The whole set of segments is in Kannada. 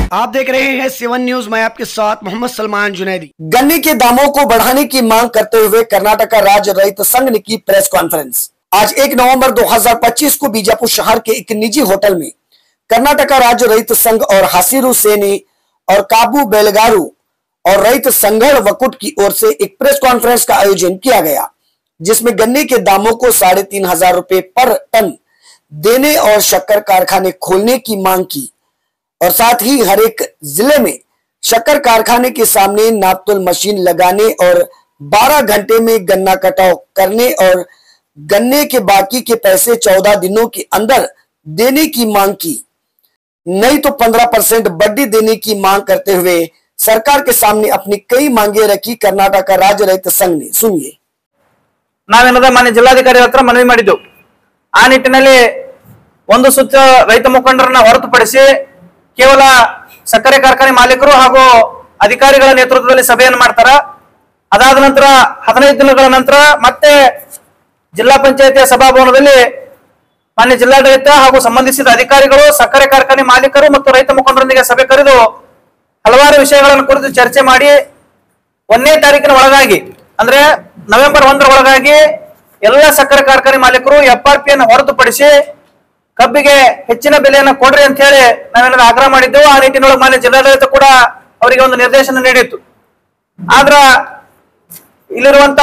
आप देख रहे हैं 7 न्यूज। मैं आपके साथ मोहम्मद सलमान जुनैदी। गन्ने के दामों को बढ़ाने की मांग करते हुए कर्नाटक राज्य रैत संघ ने की प्रेस कॉन्फ्रेंस। आज 1 नवंबर 2025 को बीजापुर शहर के एक निजी होटल में कर्नाटक राज्य रैत संघ और हसीरू सेने और काबू बेलगारू और रैत संघर्ष वकुट की ओर से एक प्रेस कॉन्फ्रेंस का आयोजन किया गया, जिसमें गन्ने के दामों को 3,500 रुपए पर टन देने और शक्कर कारखाने खोलने की मांग की और साथ ही हर एक जिले में शक्कर कारखाने के सामने नापतोल मशीन लगाने और 12 घंटे में गन्ना कटाव करने और गन्ने के बाकी के पैसे 14 दिनों के अंदर देने की मांग की, नहीं तो 15% बड्डी देने की मांग करते हुए सरकार के सामने अपनी कई मांगे रखी कर्नाटक राज्य रैत संघ ने। सुनिए। ನಾವೇನದ ಮಾನ್ಯ ಜಿಲ್ಲಾಧಿಕಾರಿ ಹತ್ರ ಮನವಿ ಮಾಡಿದ್ದೆವು। ಆ ನಿಟ್ಟಿನಲ್ಲಿ ಒಂದು ಸುತ್ತ ರೈತ ಮುಖಂಡರನ್ನ ಹೊರತುಪಡಿಸಿ ಕೇವಲ ಸಕ್ಕರೆ ಕಾರ್ಖಾನೆ ಮಾಲೀಕರು ಹಾಗೂ ಅಧಿಕಾರಿಗಳ ನೇತೃತ್ವದಲ್ಲಿ ಸಭೆಯನ್ನು ಮಾಡ್ತಾರ। ಅದಾದ ನಂತರ 15 ದಿನಗಳ ನಂತರ ಮತ್ತೆ ಜಿಲ್ಲಾ ಪಂಚಾಯತಿಯ ಸಭಾಭವನದಲ್ಲಿ ಮಾನ್ಯ ಜಿಲ್ಲಾಡಳಿತ ಹಾಗೂ ಸಂಬಂಧಿಸಿದ ಅಧಿಕಾರಿಗಳು ಸಕ್ಕರೆ ಕಾರ್ಖಾನೆ ಮಾಲೀಕರು ಮತ್ತು ರೈತ ಮುಖಂಡರೊಂದಿಗೆ ಸಭೆ ಕರೆದು ಹಲವಾರು ವಿಷಯಗಳನ್ನು ಕುರಿತು ಚರ್ಚೆ ಮಾಡಿ 1ನೇ ತಾರೀಕಿನ ಒಳಗಾಗಿ ಅಂದ್ರೆ ನವೆಂಬರ್ 1ರ ಒಳಗಾಗಿ ಎಲ್ಲ ಸಕ್ಕರೆ ಕಾರ್ಖಾನೆ ಮಾಲೀಕರು FRP ಅನ್ನು ಹೊರತುಪಡಿಸಿ ಕಬ್ಬಿಗೆ ಹೆಚ್ಚಿನ ಬೆಲೆಯನ್ನು ಕೊಡ್ರಿ ಅಂತ ಹೇಳಿ ನಾವೇನಾದ್ರೂ ಆಗ್ರಹ ಮಾಡಿದ್ದೆವು। ಆ ನಿಟ್ಟಿನೊಳಗೆ ಮಾನ್ಯ ಜಿಲ್ಲಾಡಳಿತ ಕೂಡ ಅವರಿಗೆ ಒಂದು ನಿರ್ದೇಶನ ನೀಡಿತ್ತು। ಆದ್ರ ಇಲ್ಲಿರುವಂತ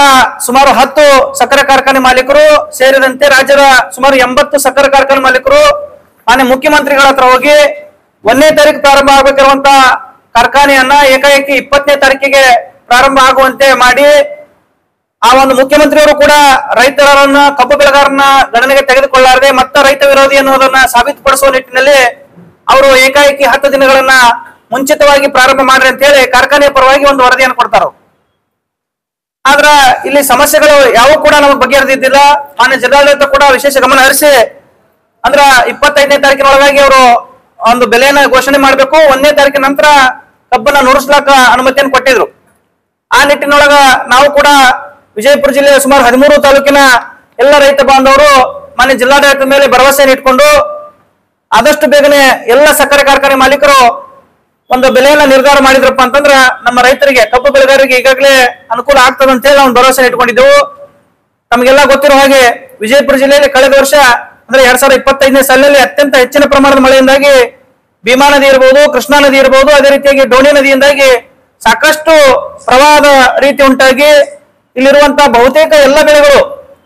ಸುಮಾರು 10 ಸಕ್ಕರೆ ಕಾರ್ಖಾನೆ ಮಾಲೀಕರು ಸೇರಿದಂತೆ ರಾಜ್ಯದ ಸುಮಾರು 80 ಸಕ್ಕರೆ ಕಾರ್ಖಾನೆ ಮಾಲೀಕರು ಮಾನ್ಯ ಮುಖ್ಯಮಂತ್ರಿಗಳ ಹತ್ರ ಹೋಗಿ 1ನೇ ತಾರೀಕು ಪ್ರಾರಂಭ ಆಗಬೇಕಿರುವಂತ ಕಾರ್ಖಾನೆಯನ್ನ ಏಕಾಏಕಿ 20ನೇ ತಾರೀಕಿಗೆ ಪ್ರಾರಂಭ ಆಗುವಂತೆ ಮಾಡಿ ಆ ಒಂದು ಮುಖ್ಯಮಂತ್ರಿಯವರು ಕೂಡ ರೈತರನ್ನ ಕಬ್ಬು ಬೆಳೆಗಾರರನ್ನ ಗಣನೆಗೆ ತೆಗೆದುಕೊಳ್ಳಾರದೆ ಮತ್ತೆ ರೈತ ವಿರೋಧಿ ಅನ್ನೋದನ್ನ ಸಾಬೀತುಪಡಿಸುವ ನಿಟ್ಟಿನಲ್ಲಿ ಅವರು ಏಕಾಏಕಿ 10 ದಿನಗಳನ್ನ ಮುಂಚಿತವಾಗಿ ಪ್ರಾರಂಭ ಮಾಡ್ರಿ ಅಂತ ಹೇಳಿ ಕಾರ್ಖಾನೆಯ ಪರವಾಗಿ ಒಂದು ವರದಿಯನ್ನು ಕೊಡ್ತಾರ। ಆದ್ರ ಇಲ್ಲಿ ಸಮಸ್ಯೆಗಳು ಯಾವ ಕೂಡ ನಮಗೆ ಬಗೆಹರಿದಿದ್ದಿಲ್ಲ। ಮಾನ್ಯ ಜಿಲ್ಲಾಡಳಿತ ಕೂಡ ವಿಶೇಷ ಗಮನ ಹರಿಸಿ ಅಂದ್ರ 25ನೇ ತಾರೀಕಿನ ಒಳಗಾಗಿ ಅವರು ಒಂದು ಬೆಲೆಯನ್ನ ಘೋಷಣೆ ಮಾಡಬೇಕು, 1ನೇ ತಾರೀಕಿನ ನಂತರ ಕಬ್ಬನ್ನ ನುರಿಸ್ಲಾಕ ಅನುಮತಿಯನ್ನು ಕೊಟ್ಟಿದ್ರು। ಆ ನಿಟ್ಟಿನೊಳಗ ನಾವು ಕೂಡ ವಿಜಯಪುರ ಜಿಲ್ಲೆಯ ಸುಮಾರು 13 ತಾಲೂಕಿನ ಎಲ್ಲ ರೈತ ಬಾಂಧವರು ಮಾನ್ಯ ಜಿಲ್ಲಾಡಳಿತದ ಮೇಲೆ ಭರವಸೆಯನ್ನು ಇಟ್ಕೊಂಡು ಆದಷ್ಟು ಬೇಗನೆ ಎಲ್ಲ ಸಕ್ಕರೆ ಕಾರ್ಖಾನೆ ಮಾಲೀಕರು ಒಂದು ಬೆಲೆಯನ್ನ ನಿರ್ಧಾರ ಮಾಡಿದ್ರಪ್ಪ ಅಂತಂದ್ರ ನಮ್ಮ ರೈತರಿಗೆ ಕಬ್ಬು ಬೆಳೆಗಾರರಿಗೆ ಈಗಾಗಲೇ ಅನುಕೂಲ ಆಗ್ತದೆ ಅಂತ ಹೇಳಿ ನಾವು ಭರವಸೆ ಇಟ್ಕೊಂಡಿದ್ದೆವು। ನಮಗೆಲ್ಲ ಗೊತ್ತಿರೋ ಹಾಗೆ ವಿಜಯಪುರ ಜಿಲ್ಲೆಯಲ್ಲಿ ಕಳೆದ ವರ್ಷ ಅಂದ್ರೆ 2025ನೇ ಸಾಲಿನಲ್ಲಿ ಅತ್ಯಂತ ಹೆಚ್ಚಿನ ಪ್ರಮಾಣದ ಮಳೆಯಿಂದಾಗಿ ಭೀಮಾ ನದಿ ಇರಬಹುದು, ಕೃಷ್ಣಾ ನದಿ ಇರಬಹುದು, ಅದೇ ರೀತಿಯಾಗಿ ಡೋಣಿ ನದಿಯಿಂದಾಗಿ ಸಾಕಷ್ಟು ಪ್ರವಾಹದ ರೀತಿ ಉಂಟಾಗಿ ಇಲ್ಲಿರುವಂತಹ ಬಹುತೇಕ ಎಲ್ಲ ಬೆಳೆಗಳು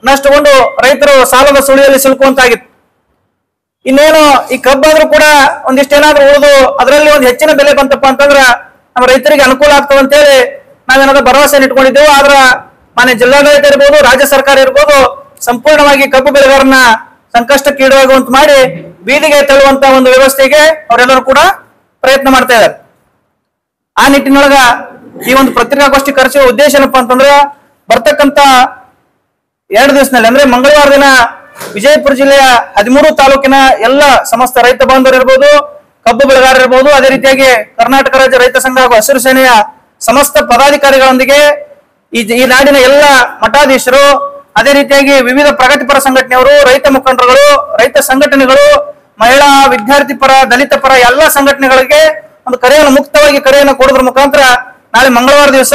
ನಷ್ಟಗೊಂಡು ರೈತರು ಸಾಲದ ಸುಳಿಯಲ್ಲಿ ಸಿಲುಕುವಂತಾಗಿತ್ತು। ಇನ್ನೇನು ಈ ಕಬ್ಬಾದ್ರೂ ಕೂಡ ಒಂದಿಷ್ಟೇನಾದ್ರೂ ಉಳಿದು ಅದರಲ್ಲಿ ಒಂದು ಹೆಚ್ಚಿನ ಬೆಲೆ ಬಂತಪ್ಪ ಅಂತಂದ್ರ ನಮ್ಮ ರೈತರಿಗೆ ಅನುಕೂಲ ಆಗ್ತದೆ ಅಂತ ಹೇಳಿ ನಾವೇನಾದ್ರೂ ಭರವಸೆ ಇಟ್ಕೊಂಡಿದ್ದೆವು। ಆದ್ರ ಮಾನ್ಯ ಜಿಲ್ಲಾಡಳಿತ ಇರ್ಬೋದು, ರಾಜ್ಯ ಸರ್ಕಾರ ಇರ್ಬೋದು ಸಂಪೂರ್ಣವಾಗಿ ಕಬ್ಬು ಬೆಳೆಗಾರರನ್ನ ಸಂಕಷ್ಟಕ್ಕೆ ಈಡಾಗುವಂತ ಮಾಡಿ ಬೀದಿಗೆ ತಳ್ಳುವಂತ ಒಂದು ವ್ಯವಸ್ಥೆಗೆ ಅವರೆಲ್ಲರೂ ಕೂಡ ಪ್ರಯತ್ನ ಮಾಡ್ತಾ ಇದ್ದಾರೆ। ಆ ನಿಟ್ಟಿನೊಳಗ ಈ ಒಂದು ಪತ್ರಿಕಾಗೋಷ್ಠಿ ಕರೆಸುವ ಉದ್ದೇಶ ಏನಪ್ಪಾ ಅಂತಂದ್ರೆ ಬರ್ತಕ್ಕಂತ 2 ದಿವಸದಲ್ಲಿ ಅಂದ್ರೆ ಮಂಗಳವಾರ ದಿನ ವಿಜಯಪುರ ಜಿಲ್ಲೆಯ 13 ತಾಲೂಕಿನ ಎಲ್ಲ ಸಮಸ್ತ ರೈತ ಬಾಂಧವರು ಇರ್ಬೋದು, ಕಬ್ಬು ಬೆಳೆಗಾರರು ಇರ್ಬೋದು, ಅದೇ ರೀತಿಯಾಗಿ ಕರ್ನಾಟಕ ರಾಜ್ಯ ರೈತ ಸಂಘ ಹಾಗೂ ಹಸಿರು ಸೇನೆಯ ಸಮಸ್ತ ಪದಾಧಿಕಾರಿಗಳೊಂದಿಗೆ ಈ ನಾಡಿನ ಎಲ್ಲ ಮಠಾಧೀಶರು, ಅದೇ ರೀತಿಯಾಗಿ ವಿವಿಧ ಪ್ರಗತಿಪರ ಸಂಘಟನೆಯವರು, ರೈತ ಮುಖಂಡರುಗಳು, ರೈತ ಸಂಘಟನೆಗಳು, ಮಹಿಳಾ ವಿದ್ಯಾರ್ಥಿ ಪರ, ದಲಿತ ಪರ ಎಲ್ಲ ಸಂಘಟನೆಗಳಿಗೆ ಒಂದು ಕರೆಯನ್ನು ಮುಕ್ತವಾಗಿ ಕರೆಯನ್ನು ಕೊಡೋದ್ರ ಮುಖಾಂತರ ನಾಳೆ ಮಂಗಳವಾರ ದಿವಸ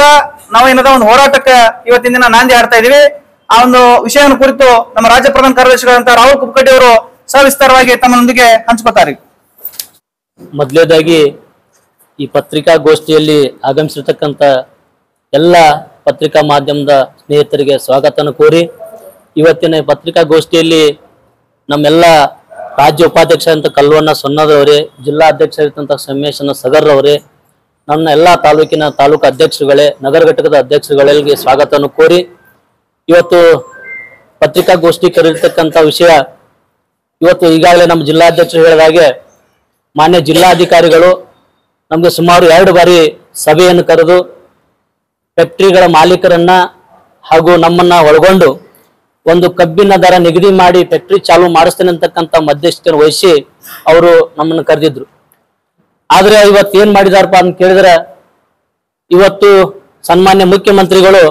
ನಾವು ಏನದ ಒಂದು ಹೋರಾಟಕ್ಕೆ ಇವತ್ತಿನ ದಿನ ನಾಂದಿ ಆಡ್ತಾ ಇದೀವಿ। ಆ ಒಂದು ವಿಷಯವನ್ನು ಕುರಿತು ನಮ್ಮ ರಾಜ್ಯ ಪ್ರಧಾನ ಕಾರ್ಯದರ್ಶಿಗಳಂತ ರಾಹುಲ್ ಕುಕ್ಕಡ್ಡಿ ಅವರು ಸವಿಸ್ತಾರವಾಗಿ ತಮ್ಮೊಂದಿಗೆ ಹಂಚ್ಕೊತಾರೆ। ಮೊದಲನೇದಾಗಿ ಈ ಪತ್ರಿಕಾಗೋಷ್ಠಿಯಲ್ಲಿ ಆಗಮಿಸಿರ್ತಕ್ಕಂಥ ಎಲ್ಲ ಪತ್ರಿಕಾ ಮಾಧ್ಯಮದ ಸ್ನೇಹಿತರಿಗೆ ಸ್ವಾಗತನ ಕೋರಿ ಇವತ್ತಿನ ಪತ್ರಿಕಾಗೋಷ್ಠಿಯಲ್ಲಿ ನಮ್ಮೆಲ್ಲ ರಾಜ್ಯ ಉಪಾಧ್ಯಕ್ಷ ಅಂತ ಕಲ್ವಣ್ಣ ಸೊನ್ನದವರೇ, ಜಿಲ್ಲಾ ಅಧ್ಯಕ್ಷರಿದ್ದಂಥ ಸಮ್ಮೇಶನ ಸಗರ್ ಅವರೇ, ನನ್ನ ಎಲ್ಲ ತಾಲೂಕಿನ ತಾಲೂಕು ಅಧ್ಯಕ್ಷರುಗಳೇ, ನಗರ ಘಟಕದ ಅಧ್ಯಕ್ಷರುಗಳಿಗೆ ಸ್ವಾಗತನ ಕೋರಿ ಇವತ್ತು ಪತ್ರಿಕಾಗೋಷ್ಠಿ ಕರೆದಿರ್ತಕ್ಕಂಥ ವಿಷಯ ಇವತ್ತು ಈಗಾಗಲೇ ನಮ್ಮ ಜಿಲ್ಲಾಧ್ಯಕ್ಷರು ಹೇಳಿದ ಹಾಗೆ ಮಾನ್ಯ ಜಿಲ್ಲಾಧಿಕಾರಿಗಳು ನಮಗೆ ಸುಮಾರು 2 ಬಾರಿ ಸಭೆಯನ್ನು ಕರೆದು ಫ್ಯಾಕ್ಟರಿಗಳ ಮಾಲೀಕರನ್ನ ಹಾಗೂ ನಮ್ಮನ್ನ ಒಳಗೊಂಡು ಒಂದು ಕಬ್ಬಿನ ದರ ನಿಗದಿ ಮಾಡಿ ಫ್ಯಾಕ್ಟರಿ ಚಾಲೂ ಮಾಡಿಸ್ತೇನೆ ಅಂತಕ್ಕಂಥ ಮಧ್ಯಸ್ಥಿಕೆಯನ್ನು ವಹಿಸಿ ಅವರು ನಮ್ಮನ್ನು ಕರೆದಿದ್ರು। ಆದ್ರೆ ಇವತ್ತು ಏನ್ ಮಾಡಿದಾರಪ್ಪ ಅಂತ ಕೇಳಿದ್ರೆ ಇವತ್ತು ಸನ್ಮಾನ್ಯ ಮುಖ್ಯಮಂತ್ರಿಗಳು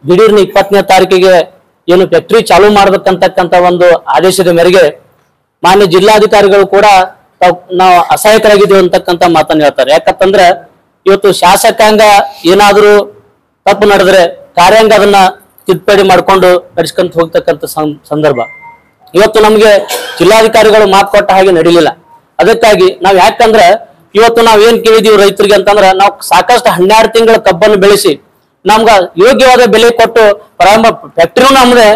ದಿಢೀರ್ನ 20ನೇ ತಾರೀಕಿಗೆ ಏನು ಫ್ಯಾಕ್ಟರಿ ಚಾಲೂ ಮಾಡ್ಬೇಕಂತಕ್ಕಂಥ ಒಂದು ಆದೇಶದ ಮೇರೆಗೆ ಮಾನ್ಯ ಜಿಲ್ಲಾಧಿಕಾರಿಗಳು ಕೂಡ ನಾವು ಅಸಹಾಯಕರಾಗಿದ್ದೀವಿ ಅಂತಕ್ಕಂಥ ಮಾತನ್ನ ಹೇಳ್ತಾರೆ. ಯಾಕಂತಂದ್ರೆ ಇವತ್ತು ಶಾಸಕಾಂಗ ಏನಾದ್ರೂ ತಪ್ಪು ನಡೆದ್ರೆ ಕಾರ್ಯಾಂಗ ಅದನ್ನ ತಿದ್ದುಪಡಿ ಮಾಡ್ಕೊಂಡು ನಡೆಸ್ಕೊಂತ ಹೋಗ್ತಕ್ಕಂಥ ಸಂದರ್ಭ. ಇವತ್ತು ನಮ್ಗೆ ಜಿಲ್ಲಾಧಿಕಾರಿಗಳು ಮಾತು ಕೊಟ್ಟ ಹಾಗೆ ನಡೀಲಿಲ್ಲ. ಅದಕ್ಕಾಗಿ ನಾವ್ ಯಾಕಂದ್ರೆ ಇವತ್ತು ನಾವ್ ಏನ್ ಕೇಳಿದೀವಿ ರೈತರಿಗೆ ಅಂತಂದ್ರೆ ನಾವು ಸಾಕಷ್ಟು 12 ತಿಂಗಳ ಕಬ್ಬನ್ನು ಬೆಳೆಸಿ ನಮ್ಗ ಯೋಗ್ಯವಾದ ಬೆಲೆ ಕೊಟ್ಟು ಪ್ರಾರಂಭ ಫ್ಯಾಕ್ಟ್ರಿನೂ ನಮ್ದೆ,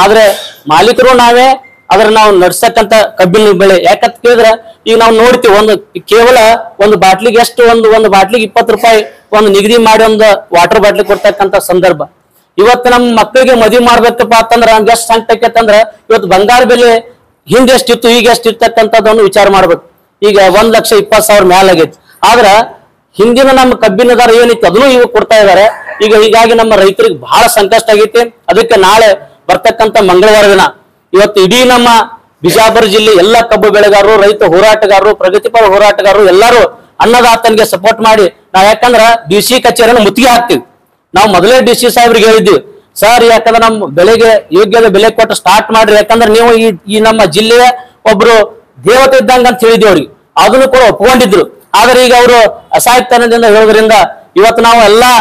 ಆದ್ರೆ ಮಾಲೀಕರು ನಾವೇ, ಅದ್ರ ನಾವು ನಡ್ಸಕ್ಕಂತ ಕಬ್ಬಿನ ಬೆಳೆ. ಯಾಕಂತ ಕೇಳಿದ್ರೆ ಈಗ ನಾವು ನೋಡ್ತೀವಿ ಕೇವಲ ಒಂದು ಬಾಟ್ಲಿಗೆ ಎಷ್ಟು ಒಂದು ಬಾಟ್ಲಿಗೆ 20 ರೂಪಾಯಿ ಒಂದು ನಿಗದಿ ಮಾಡಿ ಒಂದು ವಾಟರ್ ಬಾಟ್ಲಿ ಕೊಡ್ತಕ್ಕಂತ ಸಂದರ್ಭ. ಇವತ್ತು ನಮ್ಮ ಮಕ್ಕಳಿಗೆ ಮದುವೆ ಮಾಡ್ಬೇಕಪ್ಪ ಅಂತಂದ್ರ ನಮ್ಗೆ ಎಷ್ಟು ಸಂಕಟ ಆಕೈತಂದ್ರ ಇವತ್ತು ಬಂಗಾರ ಬೆಲೆ ಹಿಂದೆ ಎಷ್ಟಿತ್ತು ಈಗ ಎಷ್ಟು ಇರ್ತಕ್ಕಂಥದ್ದನ್ನು ವಿಚಾರ ಮಾಡ್ಬೇಕು. ಈಗ 1,20,000 ಮ್ಯಾಲ ಆಗೈತಿ. ಆದ್ರ ಹಿಂದಿನ ನಮ್ಮ ಕಬ್ಬಿನ ದರ ಏನಿತ್ತು ಅದನ್ನು ಇವಾಗ ಕೊಡ್ತಾ ಇದಾರೆ. ಈಗ ಹೀಗಾಗಿ ನಮ್ಮ ರೈತರಿಗೆ ಬಹಳ ಸಂಕಷ್ಟ ಆಗೈತಿ. ಅದಕ್ಕೆ ನಾಳೆ ಬರ್ತಕ್ಕಂಥ ಮಂಗಳವಾರ ದಿನ ಇವತ್ತು ಇಡೀ ನಮ್ಮ ಬಿಜಾಪುರ ಜಿಲ್ಲೆ ಎಲ್ಲ ಕಬ್ಬು ಬೆಳೆಗಾರರು, ರೈತ ಹೋರಾಟಗಾರರು, ಪ್ರಗತಿಪರ ಹೋರಾಟಗಾರರು ಎಲ್ಲರೂ ಅನ್ನದಾತನಿಗೆ ಸಪೋರ್ಟ್ ಮಾಡಿ ನಾವ್ ಯಾಕಂದ್ರ DC ಕಚೇರಿಯನ್ನು ಮುತ್ತಿಗೆ ಹಾಕ್ತಿವಿ. ನಾವು ಮೊದಲೇ DC ಸಾಹೇಬ್ರಿಗೆ ಹೇಳಿದ್ವಿ, ಸರ್ ಯಾಕಂದ್ರೆ ನಮ್ಮ ಬೆಳೆಗೆ ಯೋಗ್ಯದ ಬೆಲೆ ಕೊಟ್ಟು ಸ್ಟಾರ್ಟ್ ಮಾಡ್ರಿ, ಯಾಕಂದ್ರೆ ನೀವು ಈ ನಮ್ಮ ಜಿಲ್ಲೆಯ ಒಬ್ರು ದೇವತೆ ಇದ್ದಂಗ ಅಂತ ಹೇಳಿದ್ವಿ ಅವ್ರಿಗೆ. ಅದನ್ನು ಕೂಡ ಒಪ್ಕೊಂಡಿದ್ರು. ಆದ್ರೆ ಈಗ ಅವರು ಅಸಹಾಯಕತನದಿಂದ ಹೇಳೋದ್ರಿಂದ ಇವತ್ತು ನಾವು ಎಲ್ಲಾ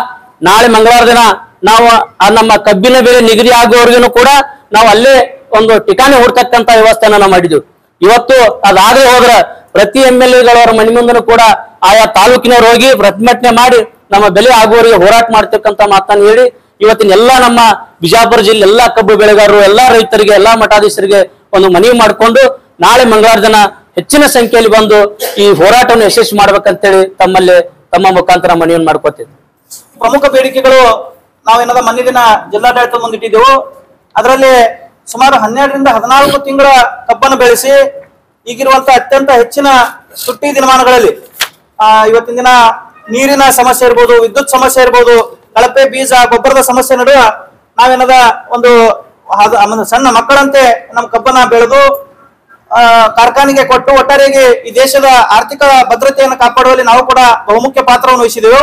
ನಾಳೆ ಮಂಗಳವಾರ ದಿನ ನಾವು ನಮ್ಮ ಕಬ್ಬಿನ ಬೆಲೆ ನಿಗದಿ ಆಗುವವರೆಗೂ ಕೂಡ ನಾವು ಅಲ್ಲೇ ಒಂದು ಠಿಕಾಣಿ ಹುಡ್ತಕ್ಕಂತ ವ್ಯವಸ್ಥೆನ ನಾವು ಮಾಡಿದ್ವಿ. ಇವತ್ತು ಅದಾದ್ರೆ ಹೋದ್ರ ಪ್ರತಿ MLA-ಗಳವರ ಮನೆ ಮುಂದನು ಕೂಡ ಆಯಾ ತಾಲೂಕಿನವ್ರು ಹೋಗಿ ಪ್ರತಿಭಟನೆ ಮಾಡಿ ನಮ್ಮ ಬೆಲೆ ಆಗುವವರಿಗೆ ಹೋರಾಟ ಮಾಡ್ತಕ್ಕಂತ ಮಾತನ್ನು ಹೇಳಿ ಇವತ್ತಿನ ಎಲ್ಲಾ ನಮ್ಮ ಬಿಜಾಪುರ ಜಿಲ್ಲೆ ಎಲ್ಲಾ ಕಬ್ಬು ಬೆಳೆಗಾರರು, ಎಲ್ಲಾ ರೈತರಿಗೆ, ಎಲ್ಲಾ ಮಠಾಧೀಶರಿಗೆ ಒಂದು ಮನವಿ ಮಾಡಿಕೊಂಡು ನಾಳೆ ಮಂಗಳವಾರ ದಿನ ಹೆಚ್ಚಿನ ಸಂಖ್ಯೆಯಲ್ಲಿ ಬಂದು ಈ ಹೋರಾಟವನ್ನು ಯಶಸ್ವಿ ಮಾಡ್ಬೇಕಂತೇಳಿ ತಮ್ಮ ಮುಖಾಂತರ ಮನವಿಯನ್ನು ಮಾಡ್ಕೋತೀವಿ. ಪ್ರಮುಖ ಬೇಡಿಕೆಗಳು ನಾವೇನದ ಮೊನ್ನೆ ದಿನ ಜಿಲ್ಲಾಡಳಿತ ಮುಂದಿಟ್ಟಿದ್ದೆವು. ಅದರಲ್ಲಿ ಸುಮಾರು 12ರಿಂದ 14 ತಿಂಗಳ ಕಬ್ಬನ್ನು ಬೆಳೆಸಿ ಈಗಿರುವಂತ ಅತ್ಯಂತ ಹೆಚ್ಚಿನ ತುಟ್ಟಿ ದಿನಮಾನಗಳಲ್ಲಿ ಇವತ್ತಿನ ದಿನ ನೀರಿನ ಸಮಸ್ಯೆ ಇರ್ಬೋದು, ವಿದ್ಯುತ್ ಸಮಸ್ಯೆ ಇರ್ಬೋದು, ಕಳಪೆ ಬೀಜ ಗೊಬ್ಬರದ ಸಮಸ್ಯೆ ನಡುವ ನಾವೇನದ ಒಂದು ಸಣ್ಣ ಮಕ್ಕಳಂತೆ ನಮ್ಮ ಕಬ್ಬನ್ನ ಬೆಳೆದು ಕಾರ್ಖಾನೆಗೆ ಕೊಟ್ಟು ಒಟ್ಟಾರೆಯಾಗಿ ಈ ದೇಶದ ಆರ್ಥಿಕ ಭದ್ರತೆಯನ್ನು ಕಾಪಾಡುವಲ್ಲಿ ನಾವು ಕೂಡ ಬಹುಮುಖ್ಯ ಪಾತ್ರವನ್ನು ವಹಿಸಿದೆವು.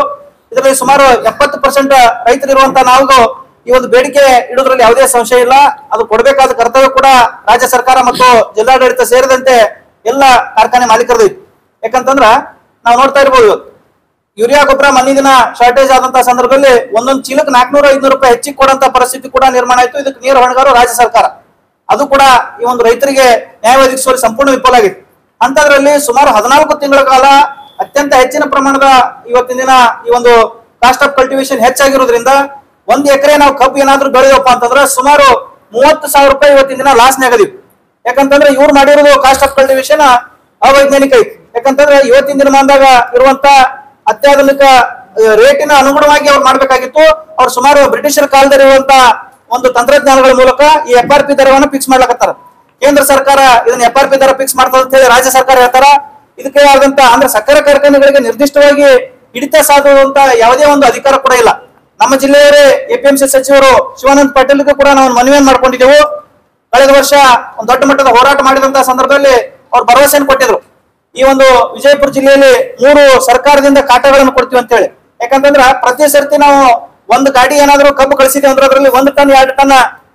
ಇದರಲ್ಲಿ ಸುಮಾರು 70% ರೈತರಿರುವಂತಹ ನಾವು ಈ ಒಂದು ಬೇಡಿಕೆ ಇಡೋದ್ರಲ್ಲಿ ಯಾವುದೇ ಸಂಶಯ ಇಲ್ಲ. ಅದು ಕೊಡಬೇಕಾದ ಕರ್ತವ್ಯ ಕೂಡ ರಾಜ್ಯ ಸರ್ಕಾರ ಮತ್ತು ಜಿಲ್ಲಾಡಳಿತ ಸೇರಿದಂತೆ ಎಲ್ಲ ಕಾರ್ಖಾನೆ ಮಾಲೀಕರದ್ದು ಇತ್ತು. ಯಾಕಂತಂದ್ರ ನಾವು ನೋಡ್ತಾ ಇರ್ಬೋದು, ಯೂರಿಯಾ ಗೊಬ್ಬರ ಮೊನ್ನೆ ದಿನ ಶಾರ್ಟೇಜ್ ಆದಂತಹ ಸಂದರ್ಭದಲ್ಲಿ ಒಂದೊಂದು ಚೀಲಕ್ಕೆ 400-500 ರೂಪಾಯಿ ಹೆಚ್ಚಿಗೆ ಕೊಡುವಂತ ಪರಿಸ್ಥಿತಿ ಕೂಡ ನಿರ್ಮಾಣ ಆಯಿತು. ಇದಕ್ಕೆ ನೇರ ಹೊಣೆಗಾರರು ರಾಜ್ಯ ಸರ್ಕಾರ. ಅದು ಕೂಡ ಈ ಒಂದು ರೈತರಿಗೆ ನ್ಯಾಯ ಒದಗಿಸುವಲ್ಲಿ ಸಂಪೂರ್ಣ ವಿಫಲ ಆಗಿತ್ತು. ಅಂತದ್ರಲ್ಲಿ ಸುಮಾರು 14 ತಿಂಗಳ ಕಾಲ ಅತ್ಯಂತ ಹೆಚ್ಚಿನ ಪ್ರಮಾಣದ ಇವತ್ತಿನ ದಿನ ಈ ಒಂದು ಕಾಸ್ಟ್ ಆಫ್ ಕಲ್ಟಿವೇಶನ್ ಹೆಚ್ಚಾಗಿರೋದ್ರಿಂದ 1 ಎಕರೆ ನಾವು ಕಬ್ಬು ಏನಾದ್ರೂ ಬೆಳೆದಪ್ಪ ಅಂತಂದ್ರೆ ಸುಮಾರು 30,000 ರೂಪಾಯಿ ಇವತ್ತಿನ ದಿನ ಲಾಸ್ನೇ ಆಗದಿವಿ. ಯಾಕಂತಂದ್ರೆ ಇವ್ರು ಮಾಡಿರೋದು ಕಾಸ್ಟ್ ಆಫ್ ಕಲ್ಟಿವೇಶನ್ ಅವೈಜ್ಞಾನಿಕ ಐತಿ. ಯಾಕಂತಂದ್ರೆ ಇವತ್ತಿನ ದಿನಮಾನದಾಗ ಇರುವಂತ ಅತ್ಯಾಧುನಿಕ ರೇಟಿನ ಅನುಗುಣವಾಗಿ ಅವ್ರು ಮಾಡ್ಬೇಕಾಗಿತ್ತು. ಅವ್ರು ಸುಮಾರು ಬ್ರಿಟಿಷರ ಕಾಲದಲ್ಲಿ ಇರುವಂತ ಒಂದು ತಂತ್ರಜ್ಞಾನಗಳ ಮೂಲಕ ಈ FRP ದರವನ್ನು ಫಿಕ್ಸ್ ಮಾಡ್ಲಕತ್ತಾರ. ಕೇಂದ್ರ ಸರ್ಕಾರ ಇದನ್ನ FRP ದರ ಫಿಕ್ಸ್ ಮಾಡ್ತದೆ ಅಂತ ಹೇಳಿ ರಾಜ್ಯ ಸರ್ಕಾರ ಹೇಳ್ತಾರ. ಇದಕ್ಕೆ ಆದಂತ ಅಂದ್ರೆ ಸಕ್ಕರೆ ಕಾರ್ಖಾನೆಗಳಿಗೆ ನಿರ್ದಿಷ್ಟವಾಗಿ ಹಿಡಿತ ಸಾಧುವಂತ ಯಾವುದೇ ಒಂದು ಅಧಿಕಾರ ಕೂಡ ಇಲ್ಲ. ನಮ್ಮ ಜಿಲ್ಲೆಯವರೇ APMC ಸಚಿವರು ಶಿವಾನಂದ ಪಾಟೀಲ್ಗೂ ಕೂಡ ನಾವು ಮನವಿಯನ್ನು ಮಾಡ್ಕೊಂಡಿದ್ದೆವು. ಕಳೆದ ವರ್ಷ ಒಂದು ದೊಡ್ಡ ಮಟ್ಟದ ಹೋರಾಟ ಮಾಡಿದಂತಹ ಸಂದರ್ಭದಲ್ಲಿ ಅವ್ರು ಭರವಸೆಯನ್ನು ಕೊಟ್ಟಿದ್ರು, ಈ ಒಂದು ವಿಜಯಪುರ ಜಿಲ್ಲೆಯಲ್ಲಿ 3 ಸರ್ಕಾರದಿಂದ ಕಾಟಗಳನ್ನು ಕೊಡ್ತೀವಿ ಅಂತ ಹೇಳಿ. ಯಾಕಂತಂದ್ರ ಪ್ರತಿ ಸರ್ತಿ ನಾವು ಒಂದು ಗಾಡಿ ಏನಾದ್ರೂ ಕಬ್ಬು ಕಳಿಸಿದೆ ಅಂದ್ರೆ ಅದರಲ್ಲಿ 1 ಟನ್ 2 ಟನ್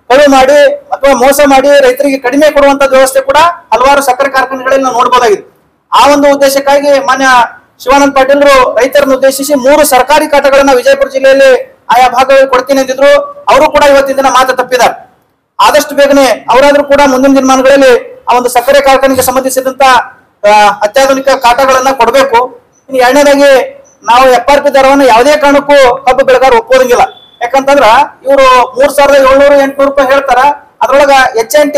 ಕಳುವು ಮಾಡಿ ಅಥವಾ ಮೋಸ ಮಾಡಿ ರೈತರಿಗೆ ಕಡಿಮೆ ಕೊಡುವಂತ ವ್ಯವಸ್ಥೆ ಕೂಡ ಹಲವಾರು ಸಕ್ಕರೆ ಕಾರ್ಖಾನೆಗಳಲ್ಲಿ ನಾವು ನೋಡಬಹುದಾಗಿದೆ. ಆ ಒಂದು ಉದ್ದೇಶಕ್ಕಾಗಿ ಮಾನ್ಯ ಶಿವಾನಂದ ಪಾಟೀಲ್ರು ರೈತರನ್ನು ಉದ್ದೇಶಿಸಿ 3 ಸರ್ಕಾರಿ ಕಾಟಗಳನ್ನ ವಿಜಯಪುರ ಜಿಲ್ಲೆಯಲ್ಲಿ ಆಯಾ ಭಾಗಗಳಲ್ಲಿ ಕೊಡ್ತೀನಿ ಅಂದಿದ್ರು. ಅವರು ಕೂಡ ಇವತ್ತಿನ ದಿನ ಮಾತು ತಪ್ಪಿದ್ದಾರೆ. ಆದಷ್ಟು ಬೇಗನೆ ಅವರಾದ್ರೂ ಕೂಡ ಮುಂದಿನ ದಿನಮಾನಗಳಲ್ಲಿ ಆ ಒಂದು ಸಕ್ಕರೆ ಕಾರ್ಖಾನೆಗೆ ಸಂಬಂಧಿಸಿದಂತ ಅತ್ಯಾಧುನಿಕ ಕಾಟಗಳನ್ನ ಕೊಡಬೇಕು. ಇನ್ನು ಎರಡನೇದಾಗಿ ನಾವು FRP ದರವನ್ನು ಯಾವುದೇ ಕಾರಣಕ್ಕೂ ಕಬ್ಬು ಬೆಳೆಗಾರರು ಒಪ್ಪೋದಂಗಿಲ್ಲ. ಯಾಕಂತಂದ್ರ ಇವರು 3,700-800 ರೂಪಾಯಿ ಹೇಳ್ತಾರ. ಅದ್ರೊಳಗ HNT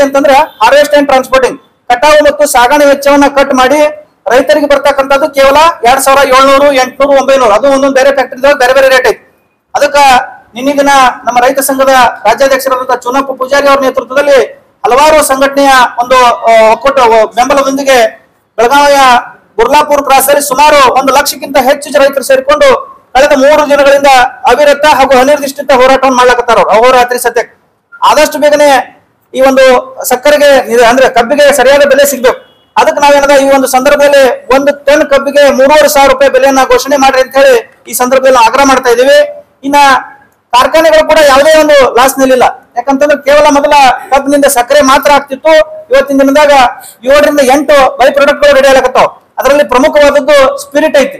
ಅಂತಂದ್ರೆ ಹಾರ್ವೆಸ್ಟ್ ಅಂಡ್ ಟ್ರಾನ್ಸ್ಪೋರ್ಟಿಂಗ್, ಕಟಾವು ಮತ್ತು ಸಾಗಣೆ ವೆಚ್ಚವನ್ನ ಕಟ್ ಮಾಡಿ ರೈತರಿಗೆ ಬರ್ತಕ್ಕಂಥದ್ದು ಕೇವಲ 2,700, 800, 900. ಅದು ಒಂದೊಂದು ಬೇರೆ ಫ್ಯಾಕ್ಟರಿದಾಗ ಬೇರೆ ಬೇರೆ ರೇಟ್ ಐತಿ. ಅದಕ್ಕ ನಿನ್ನೆ ದಿನ ನಮ್ಮ ರೈತ ಸಂಘದ ರಾಜ್ಯಾಧ್ಯಕ್ಷರಾದಂತಹ ಚುನಪ್ಪ ಪೂಜಾರಿ ಅವರ ನೇತೃತ್ವದಲ್ಲಿ ಹಲವಾರು ಸಂಘಟನೆಯ ಒಂದು ಒಕ್ಕೂಟ ಬೆಂಬಲದೊಂದಿಗೆ ಬೆಳಗಾವಿಯ ಗುರ್ಲಾಪುರ ಕ್ರಾಸ್ ಅಲ್ಲಿ ಸುಮಾರು 1 ಲಕ್ಷಕ್ಕಿಂತ ಹೆಚ್ಚು ರೈತರು ಸೇರಿಕೊಂಡು ಕಳೆದ 3 ದಿನಗಳಿಂದ ಅವಿರತ ಹಾಗೂ ಅನಿರ್ದಿಷ್ಟ ಹೋರಾಟವನ್ನು ಮಾಡ್ಲಕತ್ತಾರ. ಅಹೋರಾತ್ರಿ ಸತ್ಯಕ್ಕೆ ಆದಷ್ಟು ಬೇಗನೆ ಈ ಒಂದು ಸಕ್ಕರೆಗೆ ಅಂದ್ರೆ ಕಬ್ಬಿಗೆ ಸರಿಯಾದ ಬೆಲೆ ಸಿಗ್ಬೇಕು. ಅದಕ್ಕೆ ನಾವೇನದ ಈ ಒಂದು ಸಂದರ್ಭದಲ್ಲಿ 1 ಟನ್ ಕಬ್ಬಿಗೆ 3,500 ರೂಪಾಯಿ ಬೆಲೆಯನ್ನ ಘೋಷಣೆ ಮಾಡ್ರಿ ಅಂತ ಹೇಳಿ ಈ ಸಂದರ್ಭದಲ್ಲಿ ಆಗ್ರಹ ಮಾಡ್ತಾ ಇದೀವಿ. ಇನ್ನ ಕಾರ್ಖಾನೆಗಳು ಕೂಡ ಯಾವುದೇ ಒಂದು ಲಾಸ್ ನಿಲ್ಲಿಲ್ಲ. ಯಾಕಂತಂದ್ರೆ ಕೇವಲ ಮೊದಲ ಕಬ್ಬಿನಿಂದ ಸಕ್ಕರೆ ಮಾತ್ರ ಆಗ್ತಿತ್ತು. ಇವತ್ತಿನ ದಿನದಾಗ 7 ರಿಂದ 8 ಬೈ ಪ್ರಾಡಕ್ಟ್ಗಳು ರೆಡಿ ಆಗಕತ್ತಾವ. ಅದರಲ್ಲಿ ಪ್ರಮುಖವಾದದ್ದು ಸ್ಪಿರಿಟ್ ಐತಿ.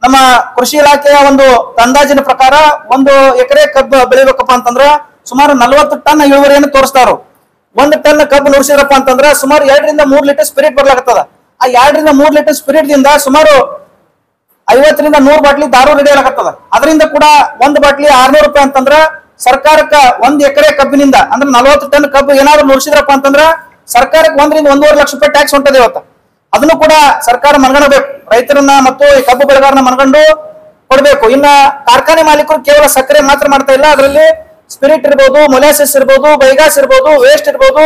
ನಮ್ಮ ಕೃಷಿ ಇಲಾಖೆಯ ಒಂದು ಅಂದಾಜಿನ ಪ್ರಕಾರ 1 ಎಕರೆ ಕಬ್ಬು ಬೆಳಿಬೇಕಪ್ಪ ಅಂತಂದ್ರ ಸುಮಾರು 40 ಟನ್ ಇಳುವರಿಯನ್ನು ತೋರಿಸ್ತಾರ. 1 ಟನ್ ಕಬ್ಬು ನುಡಿಸಿದ್ರಪ್ಪ ಅಂತಂದ್ರ ಸುಮಾರು 2 ರಿಂದ 3 ಲೀಟರ್ ಸ್ಪಿರಿಟ್ ಬರ್ಲಾಗತ್ತದ. ಆ 2 ರಿಂದ 3 ಲೀಟರ್ ಸ್ಪಿರಿಟ್ ದಿಂದ ಸುಮಾರು 50 ರಿಂದ 100 ಬಾಟ್ಲಿ ದಾರು ರೆಡಿ ಆಗತ್ತದ. ಅದರಿಂದ ಕೂಡ 1 ಬಾಟ್ಲಿ 600 ರೂಪಾಯಿ ಅಂತಂದ್ರ ಸರ್ಕಾರಕ್ಕ 1 ಎಕರೆ ಕಬ್ಬಿನಿಂದ ಅಂದ್ರೆ 40 ಟನ್ ಕಬ್ಬು ಏನಾದ್ರು ನುಡಿಸಿದ್ರಪ್ಪ ಅಂತಂದ್ರ ಸರ್ಕಾರಕ್ಕೆ 1 ರಿಂದ 1.5 ಲಕ್ಷ ರೂಪಾಯಿ ಟ್ಯಾಕ್ಸ್ ಹೊಂಟದ ಇವತ್ತು. ಅದನ್ನು ಕೂಡ ಸರ್ಕಾರ ಮನಗಣಬೇಕು. ರೈತರನ್ನ ಮತ್ತು ಈ ಕಬ್ಬು ಬೆಳೆಗಾರನ ಮನಗಂಡು ಕೊಡ್ಬೇಕು. ಇನ್ನ ಕಾರ್ಖಾನೆ ಮಾಲೀಕರು ಕೇವಲ ಸಕ್ಕರೆ ಮಾತ್ರ ಮಾಡ್ತಾ ಇಲ್ಲ, ಅದರಲ್ಲಿ ಸ್ಪಿರಿಟ್ ಇರ್ಬೋದು, ಮೊಲಾಸಿಸ್ ಇರ್ಬೋದು, ಬೈಗಾಸ್ ಇರ್ಬೋದು, ವೇಸ್ಟ್ ಇರ್ಬೋದು,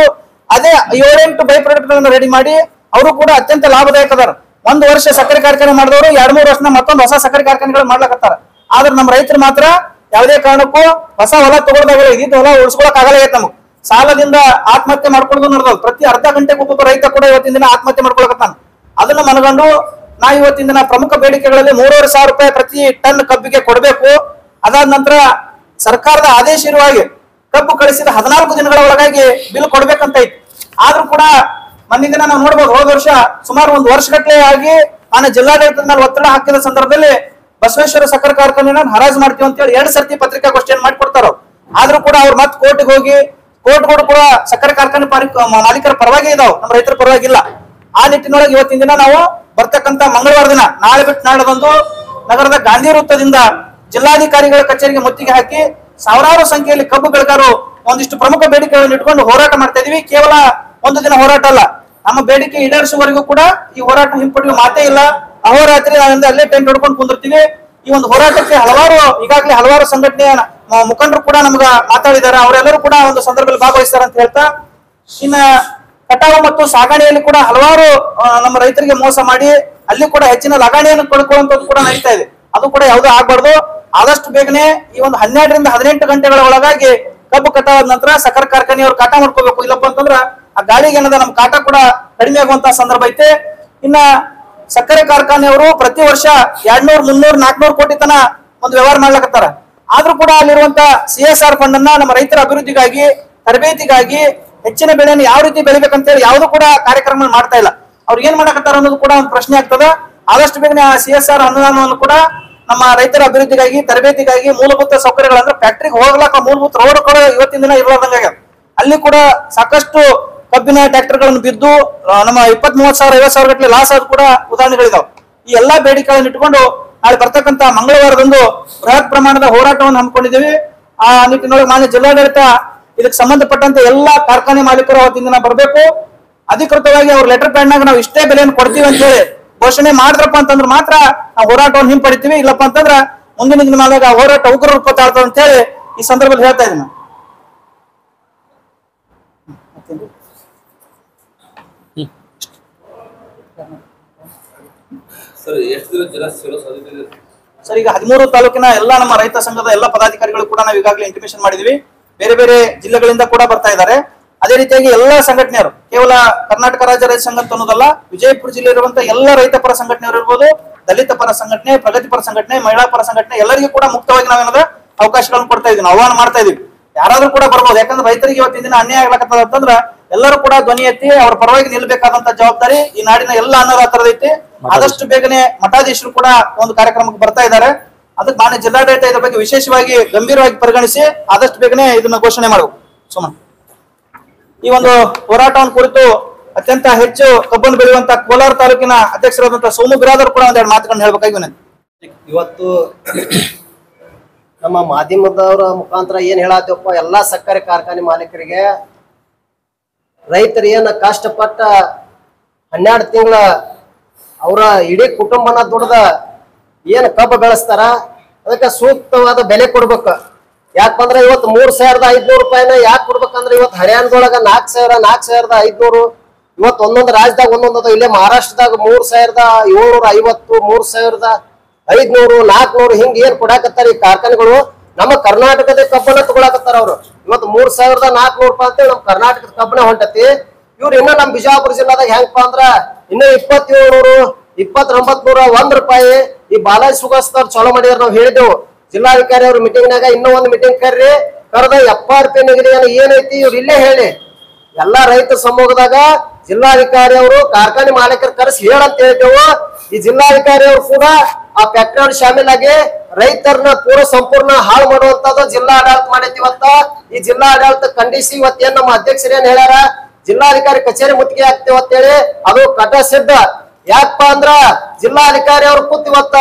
ಅದೇ 7-8 ಬೈ ಪ್ರಾಡಕ್ಟ್ ಗಳನ್ನ ರೆಡಿ ಮಾಡಿ ಅವರು ಕೂಡ ಅತ್ಯಂತ ಲಾಭದಾಯಕ ಅದಾರ. 1 ವರ್ಷ ಸಕ್ಕರೆ ಕಾರ್ಖಾನೆ ಮಾಡಿದವರು 2-3 ವರ್ಷನ ಮತ್ತೊಂದು ಹೊಸ ಸಕ್ಕರೆ ಕಾರ್ಖಾನೆಗಳು ಮಾಡ್ಲಕತ್ತಾರ. ಆದ್ರೆ ನಮ್ಮ ರೈತರು ಮಾತ್ರ ಯಾವುದೇ ಕಾರಣಕ್ಕೂ ಹೊಸ ಹೊಲ ತಗೊಳ್ದಾಗ ಇದ್ದ ಹೊಲ ಉಳಿಸ್ಕೊಳಕ್ ಆಗಲ್ಲ. ನಮಗ್ ಸಾಲದಿಂದ ಆತ್ಮಹತ್ಯೆ ಮಾಡ್ಕೊಳ್ಳೋದು ನಡೆದ. ಪ್ರತಿ ಅರ್ಧ ಗಂಟೆಗೆ ಒಬ್ಬೊಬ್ಬ ರೈತ ಕೂಡ ಇವತ್ತಿನ ದಿನ ಆತ್ಮಹತ್ಯೆ ಮಾಡ್ಕೊಳಕತ್ತಾನ. ಅದನ್ನ ಮನಗಂಡು ನಾ ಇವತ್ತಿನ ದಿನ ಪ್ರಮುಖ ಬೇಡಿಕೆಗಳಲ್ಲಿ 3,500 ರೂಪಾಯಿ ಪ್ರತಿ ಟನ್ ಕಬ್ಬಿಗೆ ಕೊಡಬೇಕು. ಅದಾದ ನಂತರ ಸರ್ಕಾರದ ಆದೇಶ ಇರುವ ಹಾಗೆ ಕಬ್ಬು ಕಳಿಸಿದ 14 ದಿನಗಳ ಒಳಗಾಗಿ ಬಿಲ್ ಕೊಡ್ಬೇಕಂತ ಐತಿ. ಆದ್ರೂ ಕೂಡ ಮೊನ್ನಿನ ದಿನ ನಾವು ನೋಡ್ಬೋದು, ಹೋದ ವರ್ಷ ಸುಮಾರು 1 ವರ್ಷಗಟ್ಟಲೆ ಆಗಿ ನಾನು ಜಿಲ್ಲಾಡಳಿತದ ಮೇಲೆ ಒತ್ತಡ ಹಾಕಿದ ಸಂದರ್ಭದಲ್ಲಿ ಬಸವೇಶ್ವರ ಸಕ್ಕರೆ ಕಾರ್ಖಾನೆನ ಹರಾಜು ಮಾಡ್ತೀವಿ ಅಂತ ಹೇಳಿ 2 ಸರ್ತಿ ಪತ್ರಿಕಾಗೋಷ್ಠಿಯನ್ನು ಮಾಡಿಕೊಡ್ತಾರ. ಆದ್ರೂ ಕೂಡ ಅವ್ರು ಮತ್ತೆ ಕೋರ್ಟ್ಗೆ ಹೋಗಿ ಕೋರ್ಟ್ಗಳು ಕೂಡ ಸಕ್ಕರೆ ಕಾರ್ಖಾನೆ ಮಾಲೀಕರ ಪರವಾಗಿ ಇದಾವ್, ನಮ್ಮ ರೈತರ ಪರವಾಗಿಲ್ಲ. ಆ ನಿಟ್ಟಿನೊಳಗೆ ಇವತ್ತಿನ ದಿನ ನಾವು ಬರ್ತಕ್ಕಂತ ಮಂಗಳವಾರ ದಿನ ನಾಳೆ ಬಿಟ್ಟು ನಾಳೆದಂದು ನಗರದ ಗಾಂಧಿ ವೃತ್ತದಿಂದ ಜಿಲ್ಲಾಧಿಕಾರಿಗಳ ಕಚೇರಿಗೆ ಮುತ್ತಿಗೆ ಹಾಕಿ ಸಾವಿರಾರು ಸಂಖ್ಯೆಯಲ್ಲಿ ಕಬ್ಬು ಬೆಳೆಗಾರರು ಒಂದಿಷ್ಟು ಪ್ರಮುಖ ಬೇಡಿಕೆಗಳನ್ನು ಇಟ್ಕೊಂಡು ಹೋರಾಟ ಮಾಡ್ತಾ ಇದೀವಿ. ಕೇವಲ 1 ದಿನ ಹೋರಾಟ ಅಲ್ಲ, ನಮ್ಮ ಬೇಡಿಕೆ ಈಡೇರಿಸುವವರೆಗೂ ಕೂಡ ಈ ಹೋರಾಟ ಹಿಂಪಡೆಯುವ ಮಾತೇ ಇಲ್ಲ. ಅಹೋರಾತ್ರಿ ನಾವಿಂದ ಅಲ್ಲೇ ಟೆಂಟ್ ಹೊಡ್ಕೊಂಡು ಕುಂದಿರ್ತೀವಿ. ಈ ಒಂದು ಹೋರಾಟಕ್ಕೆ ಈಗಾಗಲೇ ಹಲವಾರು ಸಂಘಟನೆಯ ಮುಖಂಡರು ಕೂಡ ನಮ್ಗ ಮಾತಾಡಿದ್ದಾರೆ. ಅವರೆಲ್ಲರೂ ಕೂಡ ಒಂದು ಸಂದರ್ಭದಲ್ಲಿ ಭಾಗವಹಿಸ್ತಾರೆ ಅಂತ ಹೇಳ್ತಾ, ಇನ್ನ ಕಟಾವು ಮತ್ತು ಸಾಗಣೆಯಲ್ಲಿ ಕೂಡ ಹಲವಾರು ನಮ್ಮ ರೈತರಿಗೆ ಮೋಸ ಮಾಡಿ ಅಲ್ಲಿ ಕೂಡ ಹೆಚ್ಚಿನ ಲಗಾಣಿಯನ್ನು ಕೊಡ್ಕೊಳ್ಳುವಂಥದ್ದು ಕೂಡ ನಡೀತಾ ಇದೆ. ಅದು ಕೂಡ ಯಾವುದೂ ಆಗ್ಬಾರ್ದು. ಆದಷ್ಟು ಬೇಗನೆ ಈ ಒಂದು 12 ರಿಂದ 18 ಗಂಟೆಗಳ ಒಳಗಾಗಿ ಕಬ್ಬು ಕಟಾವಾದ ನಂತರ ಸಕ್ಕರೆ ಕಾರ್ಖಾನೆಯವರು ಕಾಟ ಮಾಡ್ಕೋಬೇಕು. ಇಲ್ಲಪ್ಪ ಅಂತಂದ್ರ ಆ ಗಾಳಿಗೆ ಏನದ ನಮ್ಮ ಕಾಟ ಕೂಡ ಕಡಿಮೆ ಆಗುವಂತಹ ಸಂದರ್ಭ ಐತೆ. ಇನ್ನ ಸಕ್ಕರೆ ಕಾರ್ಖಾನೆಯವರು ಪ್ರತಿ ವರ್ಷ 200, 300, 400 ಕೋಟಿ ತನ ಒಂದು ವ್ಯವಹಾರ ಮಾಡ್ಲಕತ್ತಾರ. ಆದ್ರೂ ಕೂಡ ಅಲ್ಲಿರುವಂತ CSR ಫಂಡ್ ಅನ್ನ ನಮ್ಮ ರೈತರ ಅಭಿವೃದ್ಧಿಗಾಗಿ, ತರಬೇತಿಗಾಗಿ, ಹೆಚ್ಚಿನ ಬೆಳೆಯನ್ನು ಯಾವ ರೀತಿ ಬೆಳಿಬೇಕಂತ ಹೇಳಿ ಯಾವ್ದು ಕೂಡ ಕಾರ್ಯಕ್ರಮ ಮಾಡ್ತಾ ಇಲ್ಲ. ಅವ್ರು ಏನ್ ಮಾಡಕತ್ತಾರ ಅನ್ನೋದು ಕೂಡ ಒಂದು ಪ್ರಶ್ನೆ ಆಗ್ತದ. ಆದಷ್ಟು ಬೇಗನೆ ಆ CSR ಅನುದಾನವನ್ನು ಕೂಡ ನಮ್ಮ ರೈತರ ಅಭಿವೃದ್ಧಿಗಾಗಿ, ತರಬೇತಿಗಾಗಿ, ಮೂಲಭೂತ ಸೌಕರ್ಯಗಳಂದ್ರೆ ಫ್ಯಾಕ್ಟ್ರಿಗೆ ಹೋಗ್ಲಾಕ ಮೂಲಭೂತ ರೋಡ್ ಕೂಡ ಇವತ್ತಿನ ದಿನ ಇರಲಾರ್ದಂಗ ಅಲ್ಲಿ ಕೂಡ ಸಾಕಷ್ಟು ಕಬ್ಬಿನ ಟ್ರ್ಯಾಕ್ಟರ್ಗಳನ್ನು ಬಿದ್ದು ನಮ್ಮ 20-30 ಸಾವಿರ 50 ಸಾವಿರ ಗಟ್ಟಲೆ ಲಾಸ್ ಆದ ಕೂಡ ಉದಾಹರಣೆಗಳಿದಾವೆ. ಈ ಎಲ್ಲಾ ಬೇಡಿಕೆಗಳನ್ನು ಇಟ್ಕೊಂಡು ನಾಳೆ ಬರ್ತಕ್ಕಂತ ಮಂಗಳವಾರದಂದು ಬೃಹತ್ ಪ್ರಮಾಣದ ಹೋರಾಟವನ್ನು ಹಮ್ಮಿಕೊಂಡಿದ್ದೀವಿ. ಆ ನಿಟ್ಟಿನೊಳಗೆ ಮಾನ್ಯ ಜಿಲ್ಲಾಡಳಿತ ಇದಕ್ಕೆ ಸಂಬಂಧಪಟ್ಟಂತೆ ಎಲ್ಲಾ ಕಾರ್ಖಾನೆ ಮಾಲೀಕರು ಅವತ್ತಿನ ದಿನ ಬರಬೇಕು. ಅಧಿಕೃತವಾಗಿ ಅವ್ರ ಲೆಟರ್ ಪ್ಯಾಡ್ ನಾಗ ನಾವು ಇಷ್ಟೇ ಬೆಲೆಯನ್ನು ಕೊಡ್ತೀವಿ ಅಂತ ಹೇಳಿ ಘೋಷಣೆ ಮಾಡಿದ್ರಪ್ಪ ಅಂತಂದ್ರೆ ಮಾತ್ರ ನಾವು ಹೋರಾಟವನ್ನು ಹಿಂಪಡಿತೀವಿ. ಇಲ್ಲಪ್ಪ ಅಂತಂದ್ರ ಮುಂದಿನ ದಿನದಾಗ ಹೋರಾಟ ಉಗ್ರ ರೂಪ ತಾಳ್ತದೆ ಅಂತ ಹೇಳಿ ಈ ಸಂದರ್ಭದಲ್ಲಿ ಹೇಳ್ತಾ ಇದ್ದೀನಿ. ಸರ್, ಈಗ 13 ತಾಲೂಕಿನ ಎಲ್ಲಾ ನಮ್ಮ ರೈತ ಸಂಘದ ಎಲ್ಲಾ ಪದಾಧಿಕಾರಿಗಳು ಕೂಡ ನಾವು ಈಗಾಗಲೇ ಇಂಟಿಮೇಷನ್ ಮಾಡಿದ್ವಿ. ಬೇರೆ ಬೇರೆ ಜಿಲ್ಲೆಗಳಿಂದ ಕೂಡ ಬರ್ತಾ ಇದ್ದಾರೆ. ಅದೇ ರೀತಿಯಾಗಿ ಎಲ್ಲಾ ಸಂಘಟನೆಯರು, ಕೇವಲ ಕರ್ನಾಟಕ ರಾಜ್ಯ ರೈತ ಸಂಘ ಅಂತ ಅನ್ನೋದಲ್ಲ, ವಿಜಯಪುರ ಜಿಲ್ಲೆ ಇರುವಂತಹ ಎಲ್ಲಾ ರೈತ ಪರ ಸಂಘಟನೆಯವರು ಇರ್ಬೋದು, ದಲಿತ ಪರ ಸಂಘಟನೆ, ಪ್ರಗತಿಪರ ಸಂಘಟನೆ, ಮಹಿಳಾ ಪರ ಸಂಘಟನೆ, ಎಲ್ಲರಿಗೂ ಕೂಡ ಮುಕ್ತವಾಗಿ ನಾವೇನದ ಅವಕಾಶಗಳನ್ನು ಕೊಡ್ತಾ ಇದೀವಿ, ಆಹ್ವಾನ ಮಾಡ್ತಾ ಇದೀವಿ. ಯಾರಾದ್ರೂ ಕೂಡ ಬರ್ಬೋದು. ಯಾಕಂದ್ರೆ ರೈತರಿಗೆ ಇವತ್ತಿನ ದಿನ ಅನ್ಯಾಯ ಆಗ್ಲಕತ್ತದ ಅಂತಂದ್ರ ಎಲ್ಲರೂ ಕೂಡ ಧ್ವನಿ ಎತ್ತಿ ಅವ್ರ ಪರವಾಗಿ ನಿಲ್ಬೇಕಾದಂತ ಜವಾಬ್ದಾರಿ ಈ ನಾಡಿನ ಎಲ್ಲ ಅನ್ನದಾತರದೈತಿ. ಆದಷ್ಟು ಬೇಗನೆ ಮಠಾಧೀಶರು ಕೂಡ ಒಂದು ಕಾರ್ಯಕ್ರಮಕ್ಕೆ ಬರ್ತಾ ಇದ್ದಾರೆ. ಅದಕ್ಕೆ ಮಾನ್ಯ ಜಿಲ್ಲಾಡಳಿತ ಇದ್ರ ಬಗ್ಗೆ ವಿಶೇಷವಾಗಿ ಗಂಭೀರವಾಗಿ ಪರಿಗಣಿಸಿ ಆದಷ್ಟು ಬೇಗನೆ ಇದನ್ನ ಘೋಷಣೆ ಮಾಡಬೇಕು. ಸುಮನ್, ಈ ಒಂದು ಹೋರಾಟವನ್ನು ಕುರಿತು ಅತ್ಯಂತ ಹೆಚ್ಚು ಕಬ್ಬನ್ನು ಬೆಳೆಯುವಂತ ಕೋಲಾರ ತಾಲೂಕಿನ ಅಧ್ಯಕ್ಷರಾದಂತಹ ಸೋಮು ಬಿರಾದರ್ ಕೂಡ ಒಂದೆರಡು ಮಾತುಗಳನ್ನು ಹೇಳ್ಬೇಕಾಗಿ ವಿನಂತಿ. ಇವತ್ತು ನಮ್ಮ ಮಾಧ್ಯಮದವರ ಮುಖಾಂತರ ಏನ್ ಹೇಳತ್ತಪ್ಪ, ಎಲ್ಲಾ ಸಕ್ಕರೆ ಕಾರ್ಖಾನೆ ಮಾಲೀಕರಿಗೆ ರೈತರು ಏನ ಕಷ್ಟಪಟ್ಟ 12 ತಿಂಗಳ ಅವರ ಇಡೀ ಕುಟುಂಬನ ದುಡ್ದ ಏನ್ ಕಬ್ಬು ಬೆಳೆಸ್ತಾರ ಅದಕ್ಕೆ ಸೂಕ್ತವಾದ ಬೆಲೆ ಕೊಡ್ಬೇಕು. ಯಾಕಂದ್ರೆ ಇವತ್ತು 3,500 ರೂಪಾಯಿನ ಯಾಕೆ ಕೊಡ್ಬೇಕಂದ್ರೆ ಇವತ್ತು ಹರಿಯಾಣದೊಳಗ 4,000, 4,500 ಇವತ್ತು ಒಂದೊಂದು ರಾಜ್ಯದಾಗ ಒಂದೊಂದು, ಇಲ್ಲೇ ಮಹಾರಾಷ್ಟ್ರದಾಗ 3,750, 3,500, 400 ಹಿಂಗ ಏನ್ ಕೊಡಾಕತ್ತಾರ ಈ ಕಾರ್ಖಾನೆಗಳು. ನಮ್ಮ ಕರ್ನಾಟಕದ ಕಬ್ಬನ್ನ ತಗೊಳಕತ್ತಾರ ಅವ್ರು. ಇವತ್ತು 3,400 ರೂಪಾಯಿ ಅಂತ ನಮ್ಮ ಕರ್ನಾಟಕದ ಕಬ್ಬನ ಹೊಂಟತಿ. ಇವ್ರು ಇನ್ನ ನಮ್ಮ ಬಿಜಾಪುರ ಜಿಲ್ಲಾದಾಗ ಹೆಂಗಪ್ಪ ಅಂದ್ರ ಇನ್ನ 2,700, 2,900, 1 ರೂಪಾಯಿ ಈ ಬಾಲಾಜಿ ಸುಗಸ್ತವ್ರು ಚಲೋ ಮಾಡಿದಾರ. ನಾವು ಹೇಳಿದೆವು ಜಿಲ್ಲಾಧಿಕಾರಿ ಅವ್ರ ಮೀಟಿಂಗ್ ನಾಗ, ಇನ್ನೂ ಒಂದು ಮೀಟಿಂಗ್ ಕರ್ರಿ ಕರೆದ 70 ರೂಪಾಯಿ ನಿಗದಿ ಏನೈತಿ ಇವ್ರು ಇಲ್ಲೇ ಹೇಳಿ ಎಲ್ಲಾ ರೈತ ಸಮೂಹದಾಗ ಜಿಲ್ಲಾಧಿಕಾರಿ ಅವರು ಕಾರ್ಖಾನೆ ಮಾಲೀಕರು ಕರೆಸಿ ಹೇಳಂತ ಹೇಳಿದೆವು. ಈ ಜಿಲ್ಲಾಧಿಕಾರಿ ಅವರು ಕೂಡ ಆ ಫ್ಯಾಕ್ಟರಿ ಅವ್ರು ಶಾಮೀಲಾಗಿ ರೈತರನ್ನ ಸಂಪೂರ್ಣ ಹಾಳು ಮಾಡುವಂತದ್ದು ಜಿಲ್ಲಾ ಆಡಳಿತ ಮಾಡೈತಿ. ಇವತ್ತ ಈ ಜಿಲ್ಲಾ ಆಡಳಿತ ಖಂಡಿಸಿ ಇವತ್ತೇನ್ ನಮ್ಮ ಅಧ್ಯಕ್ಷರು ಏನ್ ಹೇಳ್ಯಾರ, ಜಿಲ್ಲಾಧಿಕಾರಿ ಕಚೇರಿ ಮುತ್ತಿಗೆ ಆಗ್ತೇವ ಅಂತ ಹೇಳಿ ಅದು ಕಟ ಸಿದ್ಧ. ಯಾಕಪ್ಪ ಅಂದ್ರ ಜಿಲ್ಲಾಧಿಕಾರಿ ಅವ್ರು ಕೂತ್ ಇವತ್ತ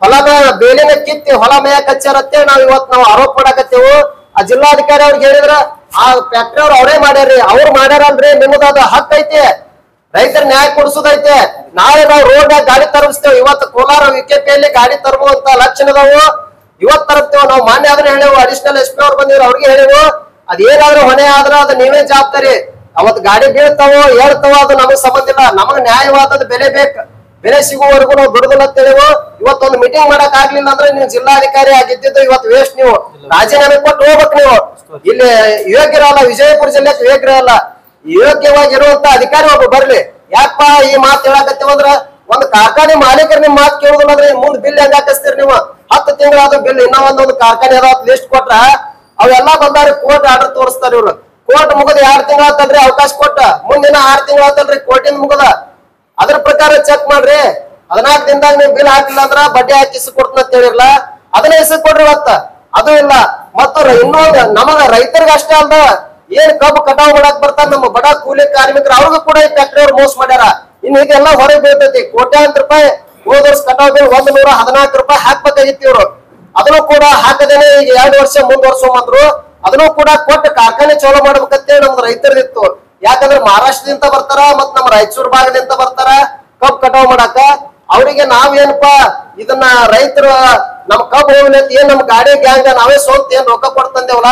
ಹೊಲ ಬೇಲಿನ ಕಿತ್ತಿ ಹೊಲ ಮೇಯಕ್ ಹಚ್ಚಾರ ಅಂತೇಳಿ ನಾವು ಆರೋಪ ಮಾಡಾಕತ್ತೇವು. ಆ ಜಿಲ್ಲಾಧಿಕಾರಿ ಅವ್ರಿಗೆ ಹೇಳಿದ್ರ ಆ ಫ್ಯಾಕ್ಟರಿ ಅವ್ರು ಅವರೇ ಮಾಡ್ಯಾರ್ರಿ, ಅವ್ರು ಮಾಡ್ಯಾರಲ್ರಿ, ನಿಮ್ಮದ ಅದು ಹಕ್ ಐತಿ, ರೈತರ ನ್ಯಾಯ ಕೊಡಿಸೋದೈತೆ. ನಾಳೆ ನಾವು ರೋಡ್ ಗಾಡಿ ತರಬಿಸ್ತೇವೆ. ಇವತ್ತು ಕೋಲಾರ ವಿಕೆಪಿಯಲ್ಲಿ ಗಾಡಿ ತರಬುವಂತ ಲಕ್ಷಣದವು ಇವತ್ ತರಬ್ತೇವೆ ನಾವು. ಮಾನ್ಯ ಆದ್ರೆ ಹೇಳೇವು, ಅಡಿಷನಲ್ SP ಅವ್ರು ಬಂದಿದ್ರು, ಅವ್ರಿಗೆ ಹೇಳೇವು ಅದೇನಾದ್ರೂ ಹೊಣೆ ಆದ್ರ ಅದು ನೀವೇ ಜವಾಬ್ದಾರಿ. ಅವತ್ ಗಾಡಿ ಬೀಳ್ತಾವೋ ಹೇಳ್ತಾವೋ ಅದು ನಮಗ್ ಸಂಬಂಧ ಇಲ್ಲ, ನಮಗ್ ನ್ಯಾಯವಾದದ ಬೆಲೆ ಬೇಕು, ಬೆಲೆ ಸಿಗುವವರೆಗೂ ನಾವು ಬಿಡುದಿಲ್ಲ ಅಂತೇಳಿವು. ಇವತ್ತೊಂದು ಮೀಟಿಂಗ್ ಮಾಡಕ್ ಆಗ್ಲಿಲ್ಲ ಅಂದ್ರೆ ನೀವು ಜಿಲ್ಲಾಧಿಕಾರಿ ಆಗಿದ್ದು ಇವತ್ತು ವೇಸ್ಟ್. ನೀವು ರಾಜೀನಾಮೆ ಕೊಟ್ಟು ಹೋಗ್ಬೇಕು. ನೀವು ಇಲ್ಲಿ ಯೋಗ್ಯರಲ್ಲ, ವಿಜಯಪುರ ಜಿಲ್ಲೆಗೆ ಯೋಗ್ಯರಲ್ಲ, ಯೋಗ್ಯವಾಗಿರುವಂತ ಅಧಿಕಾರಿ ಒಬ್ಬ ಬರ್ಲಿ. ಯಾಕಪ್ಪ ಈ ಮಾತು ಹೇಳಕತ್ತೀವಂದ್ರ ಒಂದ್ ಕಾರ್ಖಾನೆ ಮಾಲೀಕರು ನಿಮ್ ಮಾತು ಕೇಳುದಿಲ್ಲ ಅಂದ್ರೆ ಮುಂದ್ ಬಿಲ್ ಹೆಂಗ್ ಹಾಕಿಸ್ತೀರಿ ನೀವು? 10 ತಿಂಗಳಾದ ಬಿಲ್ ಇನ್ನೂ ಒಂದೊಂದು ಕಾರ್ಖಾನೆ ಅದ ಲಿಸ್ಟ್ ಕೊಟ್ರ ಅವೆಲ್ಲ ಬಂದಾರ ಕೋರ್ಟ್ ಆರ್ಡರ್ ತೋರಿಸ್ತಾರ ಇವ್ರು. ಕೋರ್ಟ್ ಮುಗದ 2 ತಿಂಗಳಾತಲ್ರಿ ಅವಕಾಶ ಕೊಟ್ಟ, ಮುಂದಿನ 6 ತಿಂಗಳಾತಲ್ರಿ ಕೋರ್ಟಿಂದ ಮುಗದ. ಅದ್ರ ಪ್ರಕಾರ ಚೆಕ್ ಮಾಡ್ರಿ. 14 ದಿನದಾಗ ನೀವು ಬಿಲ್ ಹಾಕಿಲ್ಲ ಅಂದ್ರ ಬಡ್ಡಿ ಹಾಕಿ ಇಸ್ ಕೊಡ್ತೀನಿ ಅಂತ ಹೇಳಿರ್ಲ, ಅದನ್ನ ಇಸ್ ಕೊಡ್ರಿ ಇವತ್ತ. ಅದು ಇಲ್ಲ. ಮತ್ತು ಇನ್ನೊಂದು ನಮಗ ರೈತರಿಗೆ ಅಷ್ಟೇ ಅಲ್ದ, ಏನ್ ಕಬ್ಬು ಕಟಾವ್ ಮಾಡಕ್ ಬರ್ತಾರ ನಮ್ಮ ಬಡ ಕೂಲಿ ಕಾರ್ಮಿಕರು, ಅವ್ರಿಗೂ ಕೂಡ ಈ ಫ್ಯಾಕ್ಟರಿ ಅವ್ರು ಮೋಸ ಮಾಡ್ಯಾರ. ಇನ್ನು ಇದೆಲ್ಲ ಹೊರಗೆ ಬೀಳ್ತೈತಿ. ಕೋಟ್ಯಾಂತರ ರೂಪಾಯಿ ಹೋದ ವರ್ಷ ಕಟಾವ್ ಬಿಲ್ 114 ರೂಪಾಯಿ ಹಾಕ್ಬೇಕಾಗಿತ್ತು ಇವ್ರು. ಅದನ್ನು ಕೂಡ ಹಾಕದೇನೆ ಈಗ 2 ವರ್ಷ ಮುಂದುವರ್ಸೋಮಂದ್ರು. ಅದನ್ನು ಕೂಡ ಕೊಟ್ಟು ಕಾರ್ಖಾನೆ ಚಾಲೂ ಮಾಡ್ಬೇಕಂತೇಳಿ ನಮ್ದು ರೈತರದಿತ್ತು. ಯಾಕಂದ್ರೆ ಮಹಾರಾಷ್ಟ್ರದಿಂದ ಬರ್ತಾರ ಮತ್ ನಮ್ಮ ರಾಯಚೂರು ಭಾಗದಿಂದ ಬರ್ತಾರ ಕಬ್ಬು ಕಟಾವ್ ಮಾಡಾಕ. ಅವ್ರಿಗೆ ನಾವೇನಪ್ಪಾ ಇದನ್ನ ರೈತರು ನಮ್ ಕಬ್ಬು ಹೋಗ್ಲಿ ಅಂತ ಏನ್ ನಮ್ ಗಾಡಿ ಗ್ಯಾಂಗ ನಾವೇ ಸ್ವಂತ ಏನ್ ರೊಕ್ಕ ಕೊಡ್ತಂದೇವಲ್ಲ,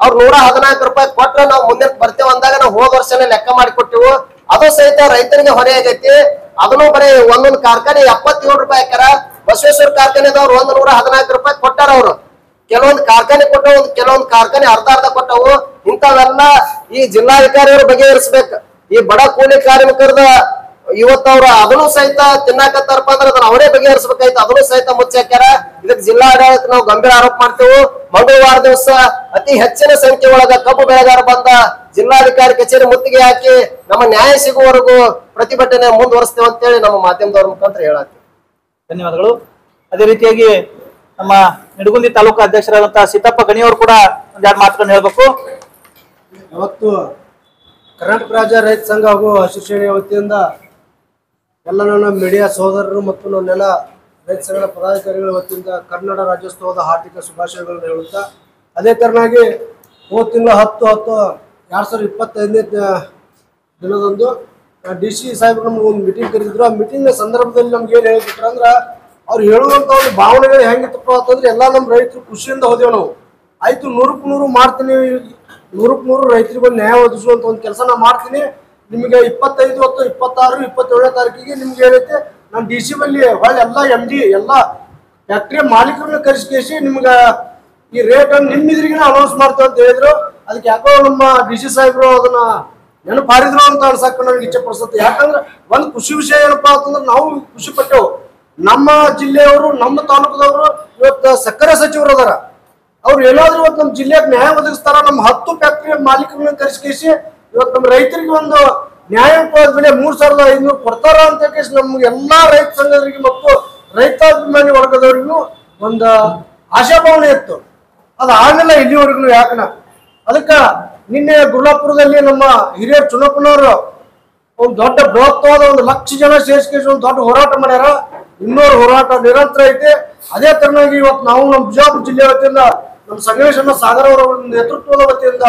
ಅವ್ರು 114 ರೂಪಾಯಿ ಕೊಟ್ರೆ ನಾವು ಮುಂದೆ ಬರ್ತೇವೆ ಅಂದಾಗ ನಾವು ಹೋದ ವರ್ಷನೇ ಲೆಕ್ಕ ಮಾಡಿ ಕೊಟ್ಟಿವು. ಅದು ಸಹಿತ ರೈತರಿಗೆ ಹೊರೆ ಆಗೈತಿ. ಅದನ್ನು ಬರೀ ಒಂದೊಂದು ಕಾರ್ಖಾನೆ 77 ರೂಪಾಯಿ ಹಾಕ್ಯಾರ. ಬಸವೇಶ್ವರ ಕಾರ್ಖಾನೆದವ್ರು 114 ರೂಪಾಯಿ ಕೊಟ್ಟಾರ. ಅವ್ರು ಕೆಲವೊಂದು ಕಾರ್ಖಾನೆ ಕೊಟ್ಟವು, ಕೆಲವೊಂದು ಕಾರ್ಖಾನೆ ಅರ್ಧ ಕೊಟ್ಟವು. ಇಂಥವೆಲ್ಲ ಈ ಜಿಲ್ಲಾಧಿಕಾರಿಯವರು ಬಗೆಹರಿಸ್ಬೇಕು. ಈ ಬಡ ಕೂಲಿ ಕಾರ್ಮಿಕರದ ಇವತ್ತವ್ರು ಅದನ್ನು ಸಹಿತ ತಿನ್ನಾಕತ್ತಾರಪ್ಪ ಅಂದ್ರೆ ಅದನ್ನ ಅವರೇ ಬಗೆಹರಿಸಬೇಕಾಯ್ತು. ಅದನ್ನು ಸಹಿತ ಮುಚ್ಚಾಕ್ಯಾರ. ಇದಕ್ಕೆ ಜಿಲ್ಲಾ ಆಡಳಿತ ನಾವು ಗಂಭೀರ ಆರೋಪ ಮಾಡ್ತೇವೆ. ಮಂಗಳವಾರ ದಿವಸ ಅತಿ ಹೆಚ್ಚಿನ ಸಂಖ್ಯೆ ಒಳಗ ಕಬ್ಬು ಬೆಳೆಗಾರ ಬಂದ ಜಿಲ್ಲಾಧಿಕಾರಿ ಕಚೇರಿ ಮುತ್ತಿಗೆ ಹಾಕಿ ನಮ್ಮ ನ್ಯಾಯ ಸಿಗುವವರೆಗೂ ಪ್ರತಿಭಟನೆ ಮುಂದುವರಿಸ್ತೇವೆ ಅಂತೇಳಿ ನಮ್ಮ ಮಾಧ್ಯಮದವ್ರ ಮುಖಾಂತರ ಹೇಳತ್ತೀವಿ. ಧನ್ಯವಾದಗಳು. ಅದೇ ರೀತಿಯಾಗಿ ನಮ್ಮ ನಿಡಗುಂದಿ ತಾಲೂಕು ಅಧ್ಯಕ್ಷರಾದಂತಹ ಸೀತಪ್ಪ ಗಣಿಯವರು ಕೂಡ ಒಂದೆರಡು ಮಾತುಗಳನ್ನು ಹೇಳ್ಬೇಕು. ಇವತ್ತು ಕರ್ನಾಟಕ ರಾಜ್ಯ ರೈತ ಸಂಘ ಹಾಗೂ ಹಸಿರು ಸೇನೆಯ ವತಿಯಿಂದ ಎಲ್ಲ ನನ್ನ ಮೀಡಿಯಾ ಸಹೋದರರು ಮತ್ತು ನನ್ನೆಲ್ಲ ರೈತ ಸಂಘದ ಪದಾಧಿಕಾರಿಗಳ ವತಿಯಿಂದ ಕನ್ನಡ ರಾಜ್ಯೋತ್ಸವದ ಹಾರ್ದಿಕ ಶುಭಾಶಯಗಳನ್ನು ಹೇಳುತ್ತಾ, ಅದೇ ತರನಾಗಿ ಹೋದ ತಿಂಗಳ 10/10/2025 ದಿನದಂದು DC ಸಾಹೇಬರು ನಮ್ಗೆ ಒಂದು ಮೀಟಿಂಗ್ ಕರೆದಿದ್ರು. ಆ ಮೀಟಿಂಗ್ ಸಂದರ್ಭದಲ್ಲಿ ನಮ್ಗೆ ಏನು ಹೇಳ್ಬಿಟ್ರು ಅಂದ್ರೆ, ಅವ್ರು ಹೇಳುವಂತ ಒಂದು ಭಾವನೆಗಳು ಹೆಂಗಿತ್ತಪ್ಪ ಅಂತಂದ್ರೆ, ಎಲ್ಲ ನಮ್ಮ ರೈತರು ಖುಷಿಯಿಂದ ಹೋದೇವು ನಾವು. ಆಯ್ತು 100ಕ್ಕೆ 100 ಮಾಡ್ತೀನಿ, 100ಕ್ಕೆ 100 ರೈತರಿಗೆ ಒಂದು ನ್ಯಾಯ ಒದಗಿಸುವಂತ ಒಂದು ಕೆಲಸ ನಾ ಮಾಡ್ತೀನಿ. ನಿಮಗೆ 25, 26, 27ನೇ ತಾರೀಕಿಗೆ ನಿಮ್ಗೆ ಏನೈತೆ ನಾನು DC ಬಲ್ಲಿ ಹೊಳ್ಳಿ ಎಲ್ಲ MD ಎಲ್ಲ ಫ್ಯಾಕ್ಟ್ರಿಯ ಮಾಲೀಕರನ್ನ ಕರೆಸಿ ನಿಮ್ಗೆ ಈ ರೇಟ್ ಅನ್ನು ನಿಮ್ಮ ಇದ್ರಿಗೆ ಅನೌನ್ಸ್ ಮಾಡ್ತೇವೆ ಅಂತ ಹೇಳಿದ್ರು. ಅದಕ್ಕೆ ಯಾಕೋ ನಮ್ಮ DC ಸಾಹೇಬರು ಅದನ್ನ ನೆನಪಾರಿದ್ರು ಅಂತ ಅನ್ಸಕ್ಕೆ ನನಗೆ ಇಚ್ಛೆ ಪಡಿಸುತ್ತೆ. ಯಾಕಂದ್ರೆ ಒಂದು ಖುಷಿ ವಿಷಯ ಏನಪ್ಪಾ ಅಂತಂದ್ರೆ, ನಾವು ಖುಷಿ ಪಟ್ಟೆವು. ನಮ್ಮ ಜಿಲ್ಲೆಯವರು, ನಮ್ಮ ತಾಲೂಕದವರು ಇವತ್ತು ಸಕ್ಕರೆ ಸಚಿವರು ಅದಾರ. ಅವ್ರು ಏನಾದ್ರೂ ಇವತ್ತು ನಮ್ಮ ಜಿಲ್ಲೆಗೆ ನ್ಯಾಯ ಒದಗಿಸ್ತಾರ. ನಮ್ಮ 10 ಫ್ಯಾಕ್ಟರಿ ಮಾಲೀಕರನ್ನ ಕರೆಸಿ ಇವತ್ತು ನಮ್ಮ ರೈತರಿಗೆ ಒಂದು ನ್ಯಾಯಯುತವಾದ ಬೆಲೆ 3500 ಕೊಡ್ತಾರ ಅಂತ ನಮ್ಗೆ ಎಲ್ಲಾ ರೈತ ಸಂಘದವರಿಗೆ ಮತ್ತು ರೈತಾಭಿಮಾನಿ ವರ್ಗದವರಿಗೂ ಒಂದು ಆಶಾಭಾವನೆ ಇತ್ತು. ಅದು ಆಗಲ್ಲ ಇಲ್ಲಿವರೆಗೂ. ಯಾಕನ ಅದಕ್ಕ ನಿನ್ನೆ ಗುರುಲಾಪುರದಲ್ಲಿ ನಮ್ಮ ಹಿರಿಯರ್ ಚುನಾವಣೆಯವರು ಒಂದು ದೊಡ್ಡ ಬೃಹತ್ವಾದ 1 ಲಕ್ಷ ಜನ ಸೇರಿಸಿ ಒಂದು ದೊಡ್ಡ ಹೋರಾಟ ಮಾಡ್ಯಾರ. ಇನ್ನೂರು ಹೋರಾಟ ನಿರಂತರ ಐತೆ. ಅದೇ ತರನಾಗಿ ಇವತ್ತು ನಾವು ನಮ್ಮ ಬಿಜಾಪುರ ಜಿಲ್ಲೆ ವತಿಯಿಂದ ನಮ್ಮ ಸಂಗಮೇಶ್ ಸಾಗರ್ ಅವರ ನೇತೃತ್ವದ ವತಿಯಿಂದ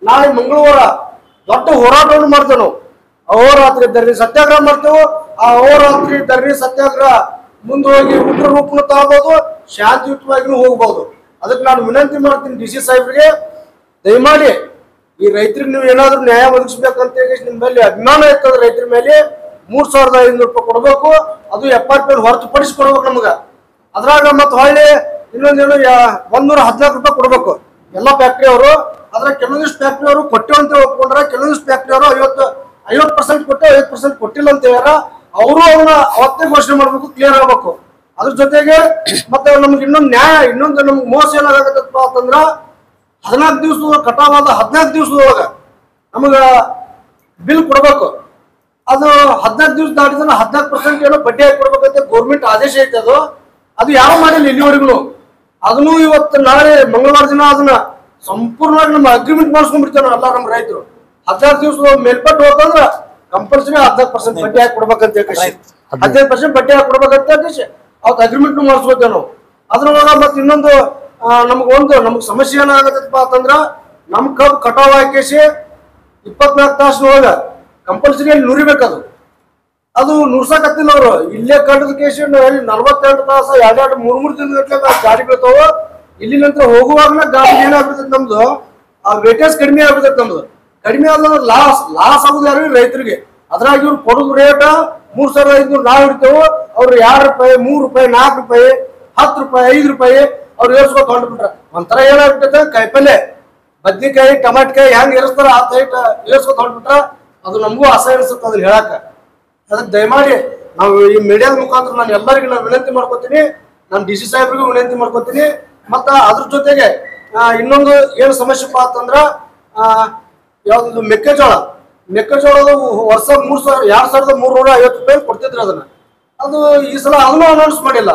ನಾಳೆ ಮಂಗಳವಾರ ದೊಡ್ಡ ಹೋರಾಟವನ್ನು ಮಾಡ್ತೇವೆ. ನಾವು ಅಹೋರಾತ್ರಿ ಧರಣಿ ಸತ್ಯಾಗ್ರಹ ಮಾಡ್ತೇವೆ. ಆ ಅಹೋರಾತ್ರಿ ಧರಣಿ ಸತ್ಯಾಗ್ರಹ ಮುಂದೆ ಹೋಗಿ ಉಗ್ರ ರೂಪನ ತಗೋಬಹುದು, ಶಾಂತಿಯುತವಾಗಿನೂ ಹೋಗ್ಬಹುದು. ಅದಕ್ಕೆ ನಾನು ವಿನಂತಿ ಮಾಡ್ತೀನಿ DC ಸಾಹೇಬ್ರಿಗೆ, ದಯಮಾಡಿ ಈ ರೈತರಿಗೆ ನೀವು ಏನಾದ್ರೂ ನ್ಯಾಯ ಒದಗಿಸ್ಬೇಕಂತ ನಿಮ್ಮ ಮೇಲೆ ಅಭಿಮಾನ ಇರ್ತದೆ. ರೈತರ ಮೇಲೆ 3500 ರೂಪಾಯಿ ಕೊಡ್ಬೇಕು. ಅದು FRP ಹೊರತುಪಡಿಸಿ ಕೊಡ್ಬೇಕು ನಮ್ಗ. ಅದ್ರಾಗ ಮತ್ತೆ ಹೊಳ್ಳಿ ಇನ್ನೊಂದೇನು 114 ರೂಪಾಯಿ ಕೊಡ್ಬೇಕು ಎಲ್ಲ ಫ್ಯಾಕ್ಟ್ರಿ ಅವರು. ಅದ್ರಾಗ ಕೆಲವೊಂದಿಷ್ಟು ಫ್ಯಾಕ್ಟ್ರಿ ಅವರು ಕೊಟ್ಟೆ ಅಂತ ಒಪ್ಕೊಂಡ್ರ, ಕೆಲವೊಂದಿಷ್ಟು ಫ್ಯಾಕ್ಟ್ರಿ ಅವರು 50% ಕೊಟ್ಟು 50% ಕೊಟ್ಟಿಲ್ಲ ಅಂತ ಹೇಳ್ಯಾರ. ಅವರು ಅವನ್ನ ಅವತ್ತೇ ಘೋಷಣೆ ಮಾಡ್ಬೇಕು, ಕ್ಲಿಯರ್ ಆಗ್ಬೇಕು. ಅದ್ರ ಜೊತೆಗೆ ಮತ್ತೆ ನಮ್ಗೆ ಇನ್ನೊಂದು ನಮ್ಗೆ ಮೋಸ ಏನಾಗತ್ತಪ್ಪ ಅಂತಂದ್ರ, 14 ದಿವಸದ ಕಟಾವಾದ 14 ದಿವಸದೊಳಗ ನಮಗ ಬಿಲ್ ಕೊಡ್ಬೇಕು. ಅದು 14 ದಿವಸ ದಾಟಿದ್ರೆ 14% ಏನೋ ಬಡ್ಡಿ ಹಾಕಿ ಕೊಡ್ಬೇಕಂತ ಗೌರ್ಮೆಂಟ್ ಆದೇಶ ಐತೆ. ಅದು ಯಾವ ಮಾಡಿಲ್ಲ ಇಲ್ಲಿವರೆಗೂ. ಅದನ್ನು ಇವತ್ತು ನಾಳೆ ಮಂಗಳವಾರ ದಿನ ಅದನ್ನ ಸಂಪೂರ್ಣವಾಗಿ ನಮ್ಮ ಅಗ್ರಿಮೆಂಟ್ ಮಾಡಿಸ್ಕೊಂಡ್ಬಿಡ್ತೇವೆ ಎಲ್ಲ ನಮ್ಮ ರೈತರು. 14 ದಿವಸ ಮೇಲ್ಪಟ್ಟು ಹೋತಂದ್ರ ಕಂಪಲ್ಸರಿ 14% ಬಡ್ಡಿ ಹಾಕಿ ಕೊಡ್ಬೇಕಂತ ಹೇಳಿ 15% ಬಡ್ಡಿ ಹಾಕಿ ಕೊಡ್ಬೇಕಂತ ಹೇಳಿ ಅವತ್ತು ಅಗ್ರಿಮೆಂಟ್ ಮಾಡಿಸ್ಕೊತೇವೆ ನಾವು. ಅದ್ರೊಳಗ ಮತ್ತೆ ಇನ್ನೊಂದು ನಮ್ಗೆ ಸಮಸ್ಯೆ ಏನಾಗತ್ತಪ್ಪ ಅಂತಂದ್ರ ನಮ್ ಕಬ್ಬು ಕಟಾವ್ ಹಾಕಿಸಿ 24 ತಾಸಿನೊಳಗ ಕಂಪಲ್ಸರಿ ಅಲ್ಲಿ ನುರಿಬೇಕದು. ಅದು ನುರ್ಸಕತ್ತಿಲ್ಲ ಅವ್ರು. ಇಲ್ಲೇ ಕಟ್ಟದ ಕೇಸಿ 48 ತಾಸ 2-3 ದಿನಗಟ್ಲೆ ಗಾಡಿ ಬೀಳ್ತಾವ. ಇಲ್ಲಿ ನಂತರ ಹೋಗುವಾಗಲೇ ಗಾಡಿ ಏನಾಗ್ಬಿಡ್ತೈತಿ ನಮ್ದು ವೇಟೇಜ್ ಕಡಿಮೆ ಆಗ್ಬಿಡ್ತೈತಿ. ನಮ್ದು ಕಡಿಮೆ ಆದ್ರೆ ಲಾಸ್ ಆಗುದು ಯಾರು ರೈತರಿಗೆ. ಅದ್ರಾಗ ಇವ್ರು ಕೊಡುದು ರೇಟ್ 3,500 ನಾವು ಹಿಡಿತೇವೆ. ಅವ್ರು 2 ರೂಪಾಯಿ 3 ರೂಪಾಯಿ 4 ರೂಪಾಯಿ 10 ರೂಪಾಯಿ 5 ರೂಪಾಯಿ ಅವ್ರು ಏರ್ಸ್ಕೊತ ಹೊಂಟ್ಬಿಟ್ರ. ಒಂಥರ ಏನಾಗ್ಬಿಟ್ಟೈತೆ ಕೈಪಲ್ಲೆ ಬದ್ನಿಕಾಯಿ ಟಮಾಟಿಕಾಯಿ ಹೆಂಗ್ ಏರಿಸ್ತಾರ ಆ ಟೈಟ್ ಏರ್ಸ್ಕೊತ ಹೊಂಟ್ಬಿಟ್ರ. ಅದು ನಮಗೂ ಅಸಹ್ಯ ಅನಿಸುತ್ತೆ ಅದನ್ನ ಹೇಳಾಕ. ಅದಕ್ಕೆ ದಯಮಾಡಿ ನಾವು ಈ ಮೀಡಿಯಾದ ಮುಖಾಂತರ ನಾನು ಎಲ್ಲರಿಗೂ ನಾನು ವಿನಂತಿ ಮಾಡ್ಕೊತೀನಿ. ನಾನು DC ಸಾಹೇಬ್ರಿಗೂ ವಿನಂತಿ ಮಾಡ್ಕೊತೀನಿ. ಮತ್ತ ಅದ್ರ ಜೊತೆಗೆ ಇನ್ನೊಂದು ಏನು ಸಮಸ್ಯೆಪ್ಪ ಅಂತಂದ್ರ ಯಾವ್ದು ಮೆಕ್ಕೆಜೋಳದ ವರ್ಷ 2,350 ರೂಪಾಯಿ ಕೊಡ್ತಿದ್ರು ಅದನ್ನ. ಅದು ಈ ಸಲ ಅದನ್ನು ಅನೌನ್ಸ್ ಮಾಡಿಲ್ಲ.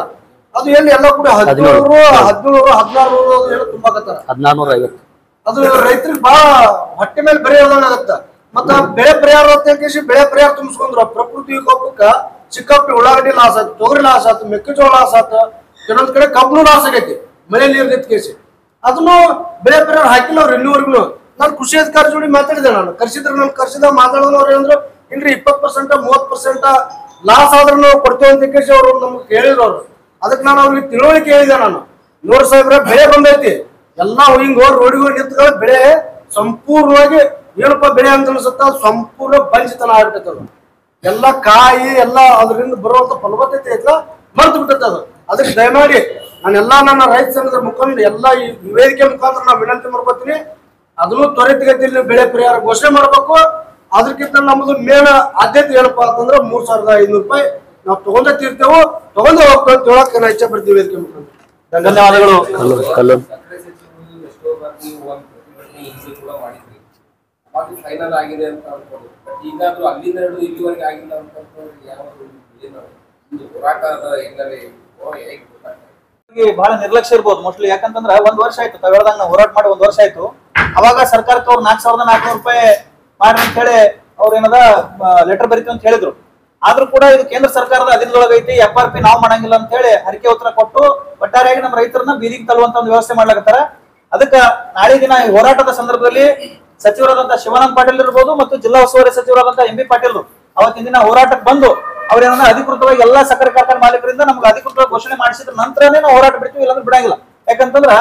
ಅದು ಎಲ್ಲಿ ಎಲ್ಲ ಕೂಡ 1700-1600 ಏನು ತುಂಬಾಕತ್ತಾರ. 1450 ಅದು ರೈತರಿಗೆ ಬಹಳ ಹೊಟ್ಟೆ ಮೇಲೆ ಬರೀ ಆಗತ್ತ. ಮತ್ತ ಬೆಳೆ ಪರಿಹಾರ ಬೆಳೆ ಪರಿಹಾರ ತುಂಬಿಸ್ಕೊಂಡ್ರ ಪ್ರಕೃತಿ ವಿಕೋಪಕ್ಕ ಸಿಕ್ಕಾಪಟ್ಟೆ ಉಳ್ಳಾಗಡ್ಡಿ ಲಾಸ್ ಆಯ್ತು, ತೊಗರಿ ಲಾಸ್ ಆಯ್ತು, ಮೆಕ್ಕೆಜೋಳ ಲಾಸ್ ಆಯ್ತು, ಕೆಲವೊಂದ್ ಕಡೆ ಕಬ್ಬನು ಲಾಸ್ ಆಗೈತಿ ಮಳೆ ನೀರು ನಿಂತ್ಕೇಸಿ. ಅದನ್ನು ಬೆಳೆ ಪರಿಹಾರ ಹಾಕಿಲ್ಲ ಅವ್ರು ಇನ್ನೂವರೆಗೂ. ನಾನು ಕೃಷಿ ಅಧಿಕಾರಿ ಜೋಡಿ ಮಾತಾಡಿದೆ. ನಾನು ಕರ್ಸಿದಾಗ ಮಾತಾಡೋರು ಏನಂದ್ರು ಇಲ್ರಿ 20% 30% ಲಾಸ್ ಆದ್ರೂ ನಾವು ಕೊಡ್ತೇವೆ ಅಂತ ಕೇಸಿ ಅವ್ರು ನಮ್ಗೆ ಹೇಳಿದ್ರು ಅವ್ರು. ಅದಕ್ಕೆ ನಾನು ಅವ್ರಿಗೆ ತಿಳುವಳಿಕೆ ಹೇಳಿದೆ. ನಾನು ನೋಡ್ ಸಾಹೇಬ್ರ ಬೆಳೆ ಬಂದೈತಿ ಎಲ್ಲಾ ಹಿಂಗ್ ರೋಡಿಗೆ ನಿಂತ್ಕೊಳ್ಳೋ ಬೆಳೆ ಸಂಪೂರ್ಣವಾಗಿ ಏನಪ್ಪ ಬೆಳೆ ಅಂತ ಅನ್ಸುತ್ತ ಸಂಪೂರ್ಣ ಬಂಜಿತನ ಆಗ್ಬಿಟ್ಟೈತೆ. ಅದು ಎಲ್ಲ ಕಾಯಿ ಎಲ್ಲ ಅದರಿಂದ ಬರುವಂತ ಫಲವತ್ತತೆ ಐತಲ್ಲ ಮರ್ತು ಬಿಟ್ಟೈತೆ ಅದು. ಅದಕ್ಕೆ ದಯಮಾಡಿ ನನ್ನ ರೈತ ಸಂಘದ ಮುಖಂಡ ಎಲ್ಲಾ ಈ ವೇದಿಕೆ ಮುಖಾಂತರ ನಾವು ವಿನಂತಿ ಮಾಡ್ಕೊತೀನಿ. ಅದನ್ನು ತ್ವರಿತಗತಿಯಲ್ಲಿ ಬೆಳೆ ಪರಿಹಾರ ಘೋಷಣೆ ಮಾಡ್ಬೇಕು. ಅದಕ್ಕಿಂತ ನಮ್ದು ಮೇನ್ ಆದ್ಯತೆ ಏನಪ್ಪಾ ಅಂತಂದ್ರೆ 3,500 ರೂಪಾಯಿ ನಾವು ತಗೊಂಡೇ ತೀರ್ತೇವೆ, ತಗೊಂಡೇ ಹೋಗ್ತೇವೆ ಅಂತ ಹೇಳಕ್ ನಾನು ಇಚ್ಛೆ ಪಡ್ತೀವಿ ವೇದಿಕೆ ಮುಖಾಂತರ. ಧನ್ಯವಾದಗಳು. ಫೈನಲ್ ಆಗಿದೆ ಅಂತ ಅನ್ಕೊಂಡು ಈಗಾದ್ರೂ ಅಲ್ಲಿಂದ ಹಿಡಿದು ಇಲ್ಲಿವರೆಗೆ ಆಗಿಲ್ಲ ಅಂತ ಹೋರಾಟದ ಹಿನ್ನೆಲೆ ಬಹಳ ನಿರ್ಲಕ್ಷ್ಯ ಇರ್ಬೋದು ಮೋಸ್ಟ್ಲಿ. ಯಾಕಂತಂದ್ರ 1 ವರ್ಷ ಆಯ್ತು ತಾವ್ ಹೇಳ್ದಂಗ ನಾವು ಹೋರಾಟ ಮಾಡಿ 1 ವರ್ಷ ಆಯ್ತು. ಅವಾಗ ಸರ್ಕಾರಕ್ಕೆ ಅವ್ರು 4,400 ರೂಪಾಯಿ ಮಾಡಿ ಅಂತ ಹೇಳಿ ಅವ್ರ ಏನದ ಲೆಟರ್ ಬರೀತೀವಿ ಅಂತ ಹೇಳಿದ್ರು. ಆದ್ರೂ ಕೂಡ ಇದು ಕೇಂದ್ರ ಸರ್ಕಾರದ ಅಧೀನದೊಳಗೈತಿ, FRP ನಾವು ಮಾಡಂಗಿಲ್ಲ ಅಂತ ಹೇಳಿ ಹರಿಕೆ ಉತ್ತರ ಕೊಟ್ಟು ಒಟ್ಟಾರೆಯಾಗಿ ನಮ್ಮ ರೈತರನ್ನ ಬೀದಿಗೆ ತಳ್ಳುವಂತ ಒಂದು ವ್ಯವಸ್ಥೆ ಮಾಡ್ಲಾಕತ್ತಾರ. ಅದಕ್ಕ ನಾಳೆ ದಿನ ಈ ಹೋರಾಟದ ಸಂದರ್ಭದಲ್ಲಿ ಸಚಿವರಾದಂತ ಶಿವಾನಂದ ಪಾಟೀಲ್ ಇರ್ಬೋದು ಮತ್ತು ಜಿಲ್ಲಾ ಉಸ್ತುವಾರಿ ಸಚಿವರಾದಂತ MB ಪಾಟೀಲ್ ಅವತ್ತಿನ ದಿನ ಹೋರಾಟಕ್ಕೆ ಬಂದು ಅವ್ರೇನ ಅಧಿಕೃತವಾಗಿ ಎಲ್ಲಾ ಸಕ್ಕರೆ ಕಾರ್ಖಾನೆ ಮಾಲೀಕರಿಂದ ನಮ್ಗೆ ಅಧಿಕೃತವಾಗಿ ಘೋಷಣೆ ಮಾಡಿಸಿದ್ರ ನಂತರನೇ ನಾವು ಹೋರಾಟ ಬಿಡ್ತೀವಿ, ಇಲ್ಲಾಂದ್ರೆ ಬಿಡಂಗಿಲ್ಲ. ಯಾಕಂತಂದ್ರ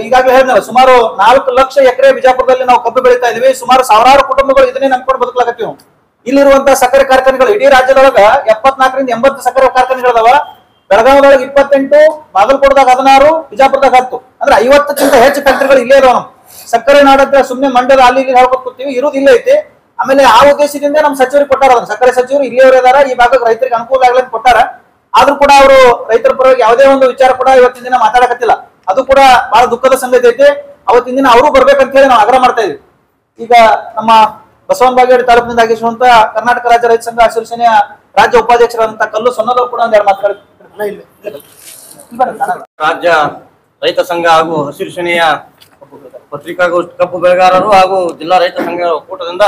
ಈಗಾಗಲೇ ಹೇಳಿದ್ನಲ್ಲ, ಸುಮಾರು 4 ಲಕ್ಷ ಎಕರೆ ಬಿಜಾಪುರದಲ್ಲಿ ನಾವು ಕಬ್ಬು ಬೆಳೀತಾ ಇದೀವಿ. ಸುಮಾರು ಸಾವಿರಾರು ಕುಟುಂಬಗಳು ಇದನ್ನೇ ನಂಬ್ಕೊಂಡು ಬದುಕಲಾಗತ್ತೀವಿ. ಇಲ್ಲಿರುವಂತಹ ಸಕ್ಕರೆ ಕಾರ್ಖಾನೆಗಳು ಇಡೀ ರಾಜ್ಯದೊಳಗ 74ರಿಂದ 80 ಸಕ್ಕರೆ ಕಾರ್ಖಾನೆಗಳದಾವ. ಬೆಳಗಾವಿದೊಳಗೆ 28, ಬಾಗಲಕೋಟದಾಗ 16, ಬಿಜಾಪುರದಾಗ 10, ಅಂದ್ರೆ 50ಕ್ಕಿಂತ ಹೆಚ್ಚು ಫ್ಯಾಕ್ಟರಿಗಳು ಇಲ್ಲೇ ಇದಾವ. ನಮ್ ಸಕ್ಕರೆ ನಾಡಂತ ಸುಮ್ಮನೆ ಮಂಡ್ಯದ ಅಲ್ಲಿ ಇಲ್ಲಿ ಹೇಳ್ಕೊತ ಕೂತೀವಿ, ಇರೋದು ಇಲ್ಲೇ ಐತಿ. ಆಮೇಲೆ ಆ ಉದ್ದೇಶದಿಂದ ನಮ್ಮ ಸಚಿವರಿಗೆ ಕೊಟ್ಟಾರ, ಅದನ್ನ ಸಕ್ಕರೆ ಸಚಿವರು ಇಲ್ಲಿಯವರು ಇದಾರ, ಈ ಭಾಗಕ್ಕೆ ರೈತರಿಗೆ ಅನುಕೂಲ ಆಗ್ಲಿ ಅಂತ ಕೊಟ್ಟಾರ. ಆದ್ರೂ ಕೂಡ ಅವರು ರೈತರ ಪರವಾಗಿ ಯಾವುದೇ ಒಂದು ವಿಚಾರ ಕೂಡ ಇವತ್ತಿನ ದಿನ ಮಾತಾಡಕತ್ತಿಲ್ಲ. ಅದು ಕೂಡ ಬಹಳ ದುಃಖದ ಸಂಗತಿ ಐತಿ. ಅವತ್ತಿನ ದಿನ ಅವರು ಬರ್ಬೇಕಂತ ಹೇಳಿ ನಾವು ಆಗ್ರಹ ಮಾಡ್ತಾ ಇದೀವಿ. ಈಗ ನಮ್ಮ ಬಸವನ ಬಾಗೇವಾಡಿ ತಾಲೂಕಿನಿಂದ ಆಗಿಸುವಂತ ಕರ್ನಾಟಕ ರಾಜ್ಯ ರೈತ ಸಂಘ ಹಸಿರು ಸೇನೆಯ ರಾಜ್ಯ ಉಪಾಧ್ಯಕ್ಷರಾದಂತಹ ಕಲ್ಲು ಸೊನ್ನದವರು ಕೂಡ ಒಂದೆರಡು ಮಾತುಗಳು. ರಾಜ್ಯ ರೈತ ಸಂಘ ಹಾಗೂ ಹಸಿರು ಸೇನೆಯ ಪತ್ರಿಕಾಗೋಷ್ಠಿ ಕಬ್ಬು ಬೆಳೆಗಾರರು ಹಾಗೂ ಜಿಲ್ಲಾ ರೈತ ಸಂಘ ಒಕ್ಕೂಟದಿಂದ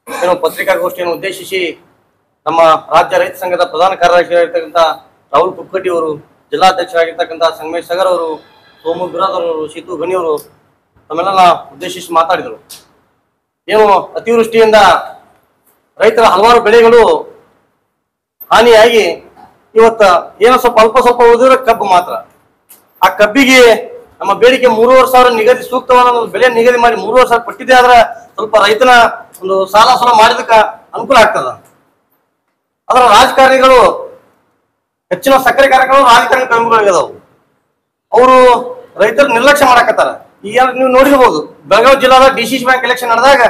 ಏನು ಪತ್ರಿಕಾಗೋಷ್ಠಿಯನ್ನು ಉದ್ದೇಶಿಸಿ ನಮ್ಮ ರಾಜ್ಯ ರೈತ ಸಂಘದ ಪ್ರಧಾನ ಕಾರ್ಯದರ್ಶಿಯಾಗಿರ್ತಕ್ಕಂಥ ರಾಹುಲ್ ಕುಕ್ಕಟ್ಟಿ ಅವರು, ಜಿಲ್ಲಾಧ್ಯಕ್ಷರಾಗಿರ್ತಕ್ಕಂಥ ಸಂಗಮೇಶ್ ಸಗರ್ ಅವರು, ಸೋಮು ಬಿರಾದರ್ ಅವರು, ಶೀತು ಗಣಿಯವರು ತಮ್ಮೆಲ್ಲ ಉದ್ದೇಶಿಸಿ ಮಾತಾಡಿದರು. ಏನು ಅತಿವೃಷ್ಟಿಯಿಂದ ರೈತರ ಹಲವಾರು ಬೆಳೆಗಳು ಹಾನಿಯಾಗಿ ಇವತ್ತ ಏನೋ ಸ್ವಲ್ಪ ಉಳಿದಿರೋ ಕಬ್ಬು ಮಾತ್ರ. ಆ ಕಬ್ಬಿಗೆ ನಮ್ಮ ಬೇಡಿಕೆ 3,500,000 ನಿಗದಿ ಸೂಕ್ತವಾದ ಒಂದು ಬೆಲೆ ನಿಗದಿ ಮಾಡಿ 3,500,000 ಕೊಟ್ಟಿದ್ದೆ ಆದ್ರೆ ಸ್ವಲ್ಪ ರೈತನ ಒಂದು ಸಾಲ ಮಾಡಿದಕ್ಕೆ ಅನುಕೂಲ ಆಗ್ತದ. ಅದರ ರಾಜಕಾರಣಿಗಳು ಹೆಚ್ಚಿನ ಸಕ್ಕರೆ ಕಾರ್ಖಾನೆಗಳು ರಾಜಕಾರಣಿ ಕಡಿಮೆಗಳಾಗಿದಾವು. ಅವರು ರೈತರ ನಿರ್ಲಕ್ಷ್ಯ ಮಾಡಕತ್ತಾರ. ಈಗ ನೀವು ನೋಡಿರ್ಬೋದು, ಬೆಳಗಾವಿ ಜಿಲ್ಲಾದ DCC ಬ್ಯಾಂಕ್ ಎಲೆಕ್ಷನ್ ನಡೆದಾಗ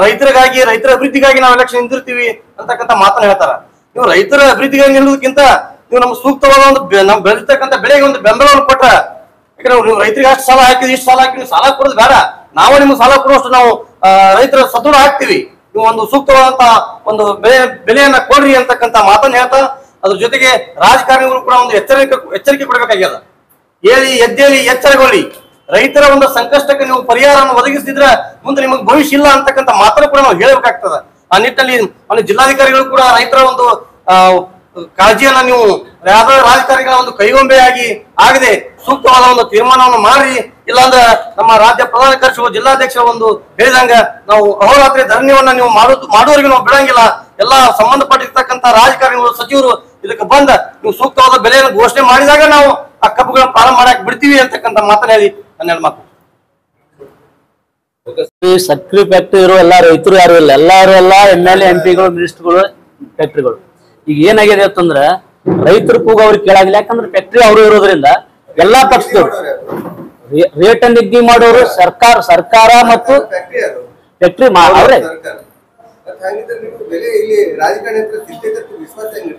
ರೈತರಿಗಾಗಿ, ರೈತರ ಅಭಿವೃದ್ಧಿಗಾಗಿ ನಾವು ಎಲೆಕ್ಷನ್ ನಿಂತಿರ್ತೀವಿ ಅಂತಕ್ಕಂಥ ಮಾತನ್ನ ಹೇಳ್ತಾರ. ನೀವು ರೈತರ ಅಭಿವೃದ್ಧಿಗಾಗಿ ನಿಲ್ಲೋದಕ್ಕಿಂತ ನೀವು ನಮ್ಗೆ ಸೂಕ್ತವಾದ ಒಂದು ನಮ್ಗೆ ಬೆಳೆದಿರ್ತಕ್ಕಂಥ ಬೆಳೆಗೆ ಒಂದು ಬೆಂಬಲವನ್ನು ಕೊಟ್ರ, ಯಾಕಂದ್ರೆ ನೀವು ರೈತರಿಗೆ ಅಷ್ಟು ಸಾಲ ಹಾಕಿದ್ರಿ, ಇಷ್ಟು ಸಾಲ ಹಾಕಿ ನೀವು ಸಾಲ ಕೊಡೋದು ಬೇಡ, ನಾವು ನಿಮ್ಗೆ ಸಾಲ ಕೊಡುವಷ್ಟು ನಾವು ರೈತರ ಸದೃಢ ಆಗ್ತೀವಿ. ನೀವು ಒಂದು ಸೂಕ್ತವಾದಂತ ಒಂದು ಬೆಲೆಯನ್ನ ಕೊಡ್ರಿ ಅಂತಕ್ಕಂಥ ಮಾತನ್ನ ಹೇಳ್ತಾ, ಅದ್ರ ಜೊತೆಗೆ ರಾಜಕಾರಣಿಗಳು ಕೂಡ ಒಂದು ಎಚ್ಚರಿಕೆ ಕೊಡಬೇಕಾಗ್ಯದ. ಎದ್ದೇಳಿ ಎಚ್ಚರಗೊಳ್ಳಿ. ರೈತರ ಒಂದು ಸಂಕಷ್ಟಕ್ಕೆ ನೀವು ಪರಿಹಾರವನ್ನು ಒದಗಿಸಿದ್ರೆ ಮುಂದೆ ನಿಮಗೆ ಭವಿಷ್ಯ ಇಲ್ಲ ಅಂತಕ್ಕಂಥ ಮಾತನ್ನು ಕೂಡ ನಾವು ಹೇಳಬೇಕಾಗ್ತದ. ಆ ನಿಟ್ಟಿನಲ್ಲಿ ಜಿಲ್ಲಾಧಿಕಾರಿಗಳು ಕೂಡ ರೈತರ ಒಂದು ಕಾಳಜಿಯನ್ನ ನೀವು ಯಾವ್ದಾದ್ರು ರಾಜಕಾರಣಿಗಳ ಒಂದು ಕೈಗೊಂಬೆಯಾಗಿ ಆಗದೆ ಸೂಕ್ತವಾದ ಒಂದು ತೀರ್ಮಾನವನ್ನು ಮಾಡಿ, ಇಲ್ಲಾಂದ್ರೆ ನಮ್ಮ ರಾಜ್ಯ ಪ್ರಧಾನ ಕಾರ್ಯದರ್ಶಿ ಜಿಲ್ಲಾಧ್ಯಕ್ಷ ಒಂದು ಹೇಳಿದಂಗ ನಾವು ಅಹೋರಾತ್ರಿ ಧರಣಿಯನ್ನ ನೀವು ಮಾಡುವವರೆಗೂ ನಾವು ಬಿಡಂಗಿಲ್ಲ. ಎಲ್ಲಾ ಸಂಬಂಧಪಟ್ಟಿರ್ತಕ್ಕಂಥ ರಾಜಕಾರಣಿಗಳು, ಸಚಿವರು ಇದಕ್ಕೆ ಬಂದ ನೀವು ಸೂಕ್ತವಾದ ಬೆಲೆಯನ್ನು ಘೋಷಣೆ ಮಾಡಿದಾಗ ನಾವು ಆ ಕಬ್ಬುಗಳನ್ನ ಪ್ರಾರಂಭ ಮಾಡಕ್ ಬಿಡ್ತೀವಿ ಅಂತಕ್ಕಂಥ ಮಾತನ್ನ ಹೇಳಿ ನನ್ನ ಮಾತು. ಸಕ್ರಿ ಫ್ಯಾಕ್ಟ್ರಿ ಇರೋ ಎಲ್ಲಾ ರೈತರು ಯಾರು ಇಲ್ಲ, ಎಲ್ಲಾರು MLA MP ಗಳು ಮಿನಿಸ್ಟರ್ಗಳು ಫ್ಯಾಕ್ಟ್ರಿಗಳು. ಈಗ ಏನಾಗಿದೆ ಅಂತಂದ್ರ ರೈತರ ಕೂಗ ಅವ್ರಿಗೆ ಕೇಳಾಗಿಲ್ಲ. ಯಾಕಂದ್ರೆ ಫ್ಯಾಕ್ಟ್ರಿ ಅವರು ಇರೋದ್ರಿಂದ ಎಲ್ಲಾ ಪಕ್ಷದವರು ರೇಟ್ ನಿಗದಿ ಮಾಡೋರು ಸರ್ಕಾರ ಮತ್ತು ಫ್ಯಾಕ್ಟ್ರಿ ಅವ್ರೆ.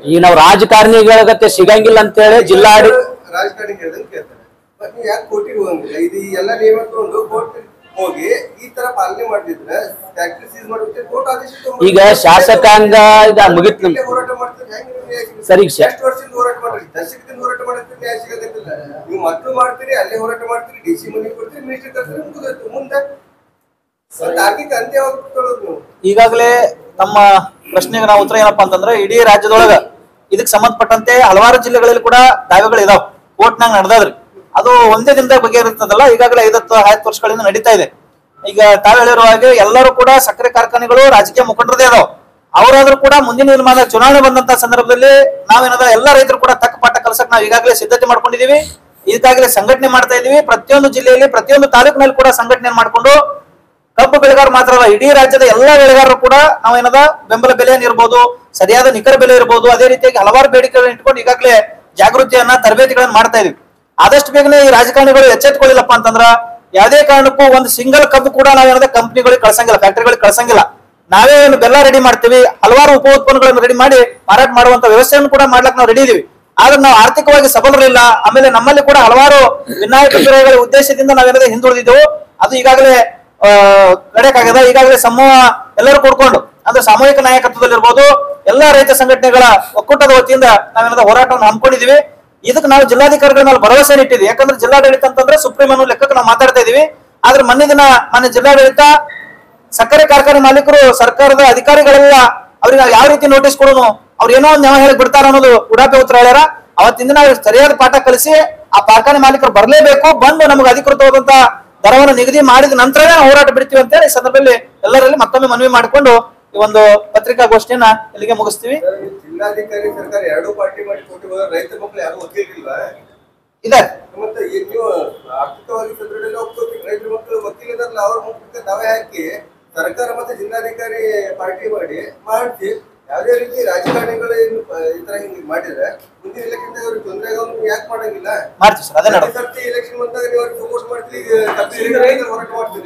ಈಗ ನಾವು ರಾಜಕಾರಣಿಗಳ ಸಿಗಂಗಿಲ್ಲ ಅಂತ ಹೇಳಿ ಜಿಲ್ಲಾಡಳಿತ ಈಗ ಶಾಸಕಾಂಗ ಈಗ ಮುಗಿತ್ ಸರಿ ಈಗಾಗಲೇ ತಮ್ಮ ಪ್ರಶ್ನೆಗೆ ನಾವು ಉತ್ತರ ಏನಪ್ಪಾ ಅಂತಂದ್ರೆ, ಇಡೀ ರಾಜ್ಯದೊಳಗ ಇದಕ್ಕೆ ಸಂಬಂಧಪಟ್ಟಂತೆ ಹಲವಾರು ಜಿಲ್ಲೆಗಳಲ್ಲಿ ಕೂಡ ದಾವೆಗಳು ಇದಾವ್, ಕೋರ್ಟ್ನಾಗ ನಡೆದಾದ್ರಿ. ಅದು ಒಂದೇ ದಿನದಾಗ ಬಗೆಹರಿತದಲ್ಲ, ಈಗಾಗಲೇ 5-10 ವರ್ಷಗಳಿಂದ ನಡೀತಾ ಇದೆ. ಈಗ ತಾವು ಹೇಳಿರುವ ಹಾಗೆ ಎಲ್ಲರೂ ಕೂಡ ಸಕ್ಕರೆ ಕಾರ್ಖಾನೆಗಳು ರಾಜಕೀಯ ಮುಖಂಡರದೇ ಅದಾವ. ಅವರಾದ್ರೂ ಕೂಡ ಮುಂದಿನ ನಿರ್ಮಾಣ ಚುನಾವಣೆ ಬಂದಂತ ಸಂದರ್ಭದಲ್ಲಿ ನಾವೇನಾದ ಎಲ್ಲಾ ರೈತರು ಕೂಡ ತಕ್ಕ ಪಾಠ ಕಲ್ಸಕ್ ನಾವು ಈಗಾಗಲೇ ಸಿದ್ಧತೆ ಮಾಡ್ಕೊಂಡಿದೀವಿ. ಈಗಾಗಲೇ ಸಂಘಟನೆ ಮಾಡ್ತಾ ಇದೀವಿ. ಪ್ರತಿಯೊಂದು ಜಿಲ್ಲೆಯಲ್ಲಿ ಪ್ರತಿಯೊಂದು ತಾಲೂಕಿನಲ್ಲಿ ಕೂಡ ಸಂಘಟನೆ ಮಾಡ್ಕೊಂಡು ಕಬ್ಬು ಬೆಳೆಗಾರರು ಮಾತ್ರ ಅಲ್ಲ, ಇಡೀ ರಾಜ್ಯದ ಎಲ್ಲಾ ಬೆಳೆಗಾರರು ಕೂಡ ನಾವೇನದ ಬೆಂಬಲ ಬೆಲೆ ಇರ್ಬೋದು, ಸರಿಯಾದ ನಿಖರ ಬೆಲೆ ಇರ್ಬೋದು, ಅದೇ ರೀತಿಯಾಗಿ ಹಲವಾರು ಬೇಡಿಕೆಗಳನ್ನ ಇಟ್ಕೊಂಡು ಈಗಾಗಲೇ ಜಾಗೃತಿಯನ್ನ ತರಬೇತಿಗಳನ್ನ ಮಾಡ್ತಾ ಇದೀವಿ. ಆದಷ್ಟು ಬೇಗನೆ ಈ ರಾಜಕಾರಣಿಗಳು ಎಚ್ಚೆತ್ಕೊಳ್ಳಿಲ್ಲಪ್ಪ ಅಂತಂದ್ರ ಯಾವುದೇ ಕಾರಣಕ್ಕೂ ಒಂದು ಸಿಂಗಲ್ ಕಬ್ಬು ಕೂಡ ನಾವೇನದ ಕಂಪ್ನಿಗಳಿಗೆ ಕಳ್ಸಂಗಿಲ್ಲ, ಫ್ಯಾಕ್ಟರಿಗಳಿಗೆ ಕಳ್ಸಂಗಿಲ್ಲ. ನಾವೇ ಏನು ಬೆಲ್ಲ ರೆಡಿ ಮಾಡ್ತೀವಿ, ಹಲವಾರು ಉಪ ಉತ್ಪನ್ನಗಳನ್ನು ರೆಡಿ ಮಾಡಿ ಮಾರಾಟ ಮಾಡುವಂತ ವ್ಯವಸ್ಥೆಯನ್ನು ಕೂಡ ಮಾಡ್ಲಕ್ ನಾವು ರೆಡಿ ಇದೀವಿ. ಆದ್ರೆ ನಾವು ಆರ್ಥಿಕವಾಗಿ ಸಬಲರಿಲ್ಲ. ಆಮೇಲೆ ನಮ್ಮಲ್ಲಿ ಕೂಡ ಹಲವಾರು ವಿನಾಯಕ ಬೆಲೆಗಳ ಉದ್ದೇಶದಿಂದ ನಾವೇನದ ಹಿಂದುಳಿದಿದ್ದೆವು. ಅದು ಈಗಾಗಲೇ ಕಡೆಕಾಗದ. ಈಗಾಗಲೇ ಸಮೂಹ ಎಲ್ಲರೂ ಕೂಡ್ಕೊಂಡು ಅಂದ್ರೆ ಸಾಮೂಹಿಕ ನಾಯಕತ್ವದಲ್ಲಿರ್ಬೋದು, ಎಲ್ಲಾ ರೈತ ಸಂಘಟನೆಗಳ ಒಕ್ಕೂಟದ ವತಿಯಿಂದ ನಾವೇನದ ಹೋರಾಟವನ್ನು ಹಮ್ಮಿಕೊಂಡಿದೀವಿ. ಇದಕ್ಕೆ ನಾವು ಜಿಲ್ಲಾಧಿಕಾರಿಗಳ ಮೇಲೆ ಭರವಸೆ ಇಟ್ಟಿದ್ವಿ. ಯಾಕಂದ್ರೆ ಜಿಲ್ಲಾಡಳಿತ ಅಂತಂದ್ರೆ ಸುಪ್ರೀಂ ಅನ್ನೋ ಲೆಕ್ಕಕ್ಕೆ ನಾವು ಮಾತಾಡ್ತಾ ಇದೀವಿ. ಆದ್ರೆ ಮೊನ್ನೆ ಜಿಲ್ಲಾಡಳಿತ ಸಕ್ಕರೆ ಕಾರ್ಖಾನೆ ಮಾಲೀಕರು ಸರ್ಕಾರದ ಅಧಿಕಾರಿಗಳೆಲ್ಲ ಅವ್ರಿಗೆ ಯಾವ ರೀತಿ ನೋಟಿಸ್ ಕೊಡೋನು, ಅವ್ರು ಏನೋ ಒಂದು ನ್ಯಾಯ ಹೇಳಿ ಬಿಡ್ತಾರ ಅನ್ನೋದು ಉಡಾಪೆ ಉತ್ತರ ಹೇಳ್ಯಾರ. ಅವತ್ತಿಂದ ನಾವು ಸರಿಯಾದ ಪಾಠ ಕಲಿಸಿ ಆ ಕಾರ್ಖಾನೆ ಮಾಲೀಕರು ಬರಲೇಬೇಕು, ಬಂದು ನಮಗೆ ಅಧಿಕೃತವಾದಂತ ದರವನ್ನು ನಿಗದಿ ಮಾಡಿದ ನಂತರನೇ ಹೋರಾಟ ಬಿಡ್ತೀವಿ ಅಂತ ಹೇಳಿ ಈ ಸಂದರ್ಭದಲ್ಲಿ ಎಲ್ಲರಲ್ಲಿ ಮತ್ತೊಮ್ಮೆ ಮನವಿ ಮಾಡಿಕೊಂಡು ಈ ಒಂದು ಪತ್ರಿಕಾಗೋಷ್ಠಿಯನ್ನ ಇಲ್ಲಿಗೆ ಮುಗಿಸ್ತೀವಿ. ಜಿಲ್ಲಾಧಿಕಾರಿ ಸರ್ಕಾರ ಎರಡೂ ಪಾರ್ಟಿ ಮಾಡಿ ಕೊಟ್ಟು ರೈತ ಮಕ್ಕಳು ಯಾರು ವಕೀಲರಿಲ್ವಾ? ಇದೆ. ಮತ್ತೆ ನೀವು ಆರ್ಥಿಕವಾಗಿ ಸದೃಢ ರೈತರ ಮಕ್ಕಳು ವಕೀಲರಲ್ಲ, ಅವ್ರ ಮುಖ್ಯ ದಾವೆ ಹಾಕಿ ಸರ್ಕಾರ ಮತ್ತೆ ಜಿಲ್ಲಾಧಿಕಾರಿ ಪಾರ್ಟಿ ಮಾಡಿಸಿ ಯಾವುದೇ ರೀತಿ ರಾಜಕಾರಣಿಗಳು ಈ ತರ ಹಿಂಗ್ ಮಾಡಿದ್ರೆ ಮುಂದಿನ ಎಲೆಕ್ಷನ್ ಅವ್ರಿಗೆ ತೊಂದರೆ ಯಾಕೆ ಮಾಡಂಗಿಲ್ಲ? ಮಾಡ್ತೀವಿ ಸರ್, ಅದೇ ಸರ್ತಿ ಎಲೆಕ್ಷನ್ ಬಂದಾಗ ನೀವು ಅವ್ರಿಗೆ ಸಪೋರ್ಟ್ ಮಾಡ್ತೀವಿ, ಹೋರಾಟ ಮಾಡ್ತೀವಿ.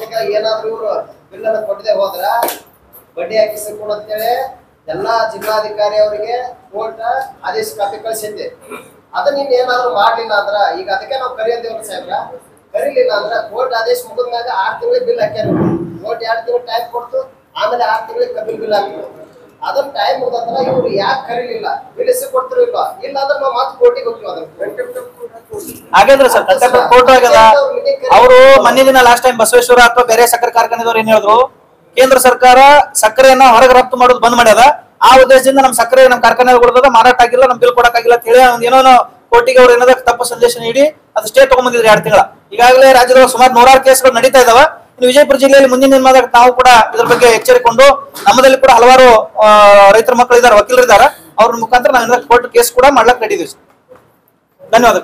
ಈಗ ಏನಾದ್ರು ಇವ್ರು ಬಿಲ್ ಅನ್ನ ಕೊಡದೆ ಹೋದ್ರ ಬಡ್ಡಿ ಹಾಕಿಸಬೇಕು ಅಂತೇಳಿ ಎಲ್ಲಾ ಜಿಲ್ಲಾಧಿಕಾರಿ ಅವರಿಗೆ ಕೋರ್ಟ್ ಆದೇಶ ಕಾಪಿ ಕಳಿಸಿದ್ದೆ. ಅದನ್ನ ನೀನ್ ಏನಾದ್ರು ಮಾಡ್ಲಿಲ್ಲ ಅಂದ್ರ ಈಗ ಅದಕ್ಕೆ ನಾವು ಕರೆಯಂದೇವ್ರ ಸಾಹೇಬ್ರ, ಕರೀಲಿಲ್ಲ ಅಂದ್ರ ಕೋರ್ಟ್ ಆದೇಶ ಮುಗಿದ್ಮ್ಯಾಗ 6 ತಿಂಗಳಿಗೆ ಬಿಲ್ ಹಾಕ್ಯಾರ. ಕೋರ್ಟ್ 2 ತಿಂಗಳು ಟೈಮ್ ಕೊಡ್ತು, ಆಮೇಲೆ 6 ತಿಂಗಳಿಗೆ ಕಬ್ಬಿನ ಬಿಲ್ ಹಾಕಿದ್ರು. ಅದನ್ನ ಟೈಮ್ ಮುಗ್ದಂದ್ರ ಇವ್ರು ಯಾಕೆ ಕರೀಲಿಲ್ಲ, ಬಿಲ್ ಎಸಿ ಕೊಡ್ತಿರೋ ಇಲ್ಲ, ಇಲ್ಲ ಅಂದ್ರೆ ನಾವು ಮತ್ತೆ ಕೋರ್ಟಿಗೆ ಹೋಗ್ತೀವಿ. ಅದನ್ನ ಹಾಗಾದ್ರೆ ಸರ್ ಕಂಟೆಂಪ್ಟ್ ಕೋರ್ಟ್ ಆಗ್ಯದ. ಅವರು ಮೊನ್ನೆ ದಿನ ಲಾಸ್ಟ್ ಟೈಮ್ ಬಸವೇಶ್ವರ ಅಥವಾ ಬೇರೆ ಸಕ್ಕರೆ ಕಾರ್ಖಾನೆದವ್ರು ಏನ್ ಹೇಳಿದ್ರು, ಕೇಂದ್ರ ಸರ್ಕಾರ ಸಕ್ಕರೆಯನ್ನ ಹೊರಗೆ ರಫ್ತು ಮಾಡೋದು ಬಂದ್ ಮಾಡ್ಯದ. ಆ ಉದ್ದೇಶದಿಂದ ನಮ್ ಸಕ್ಕರೆ ನಮ್ ಕಾರ್ಖಾನೆಗಳು ಮಾರಾಟ ಆಗಿಲ್ಲ, ನಮ್ ಬಿಲ್ ಕೊಡಕ್ಕಾಗಿಲ್ಲ ಅಂತ ಹೇಳಿ ಏನೋ ಕೋರ್ಟಿಗೆ ಅವ್ರು ಏನಾದ ತಪ್ಪು ಸಂದೇಶ ನೀಡಿ ಅದು ಸ್ಟೇ ತಗೊಂಡ್ಬಂದಿದ್ರು 2 ತಿಂಗಳ. ಈಗಾಗಲೇ ರಾಜ್ಯದೊಳಗೆ ಸುಮಾರು 100 ಕೇಸ್ಗಳು ನಡೀತಾ ಇದಾವ. ಇನ್ನು ವಿಜಯಪುರ ಜಿಲ್ಲೆಯಲ್ಲಿ ಮುಂದಿನ ದಿನಮಾನದಾಗ ನಾವು ಕೂಡ ಇದ್ರ ಬಗ್ಗೆ ಎಚ್ಚರಿಕೊಂಡು ನಮ್ಮದಲ್ಲಿ ಕೂಡ ಹಲವಾರು ರೈತರ ಮಕ್ಕಳು ಇದ್ದಾರೆ, ವಕೀಲರು ಇದ್ದಾರೆ, ಅವ್ರ ಮುಖಾಂತರ ನಾವು ಕೋರ್ಟ್ ಕೇಸ್ ಕೂಡ ಮಾಡ್ಲಕ್ ರೆಡಿ ಇದೀವಿ. ಧನ್ಯವಾದ.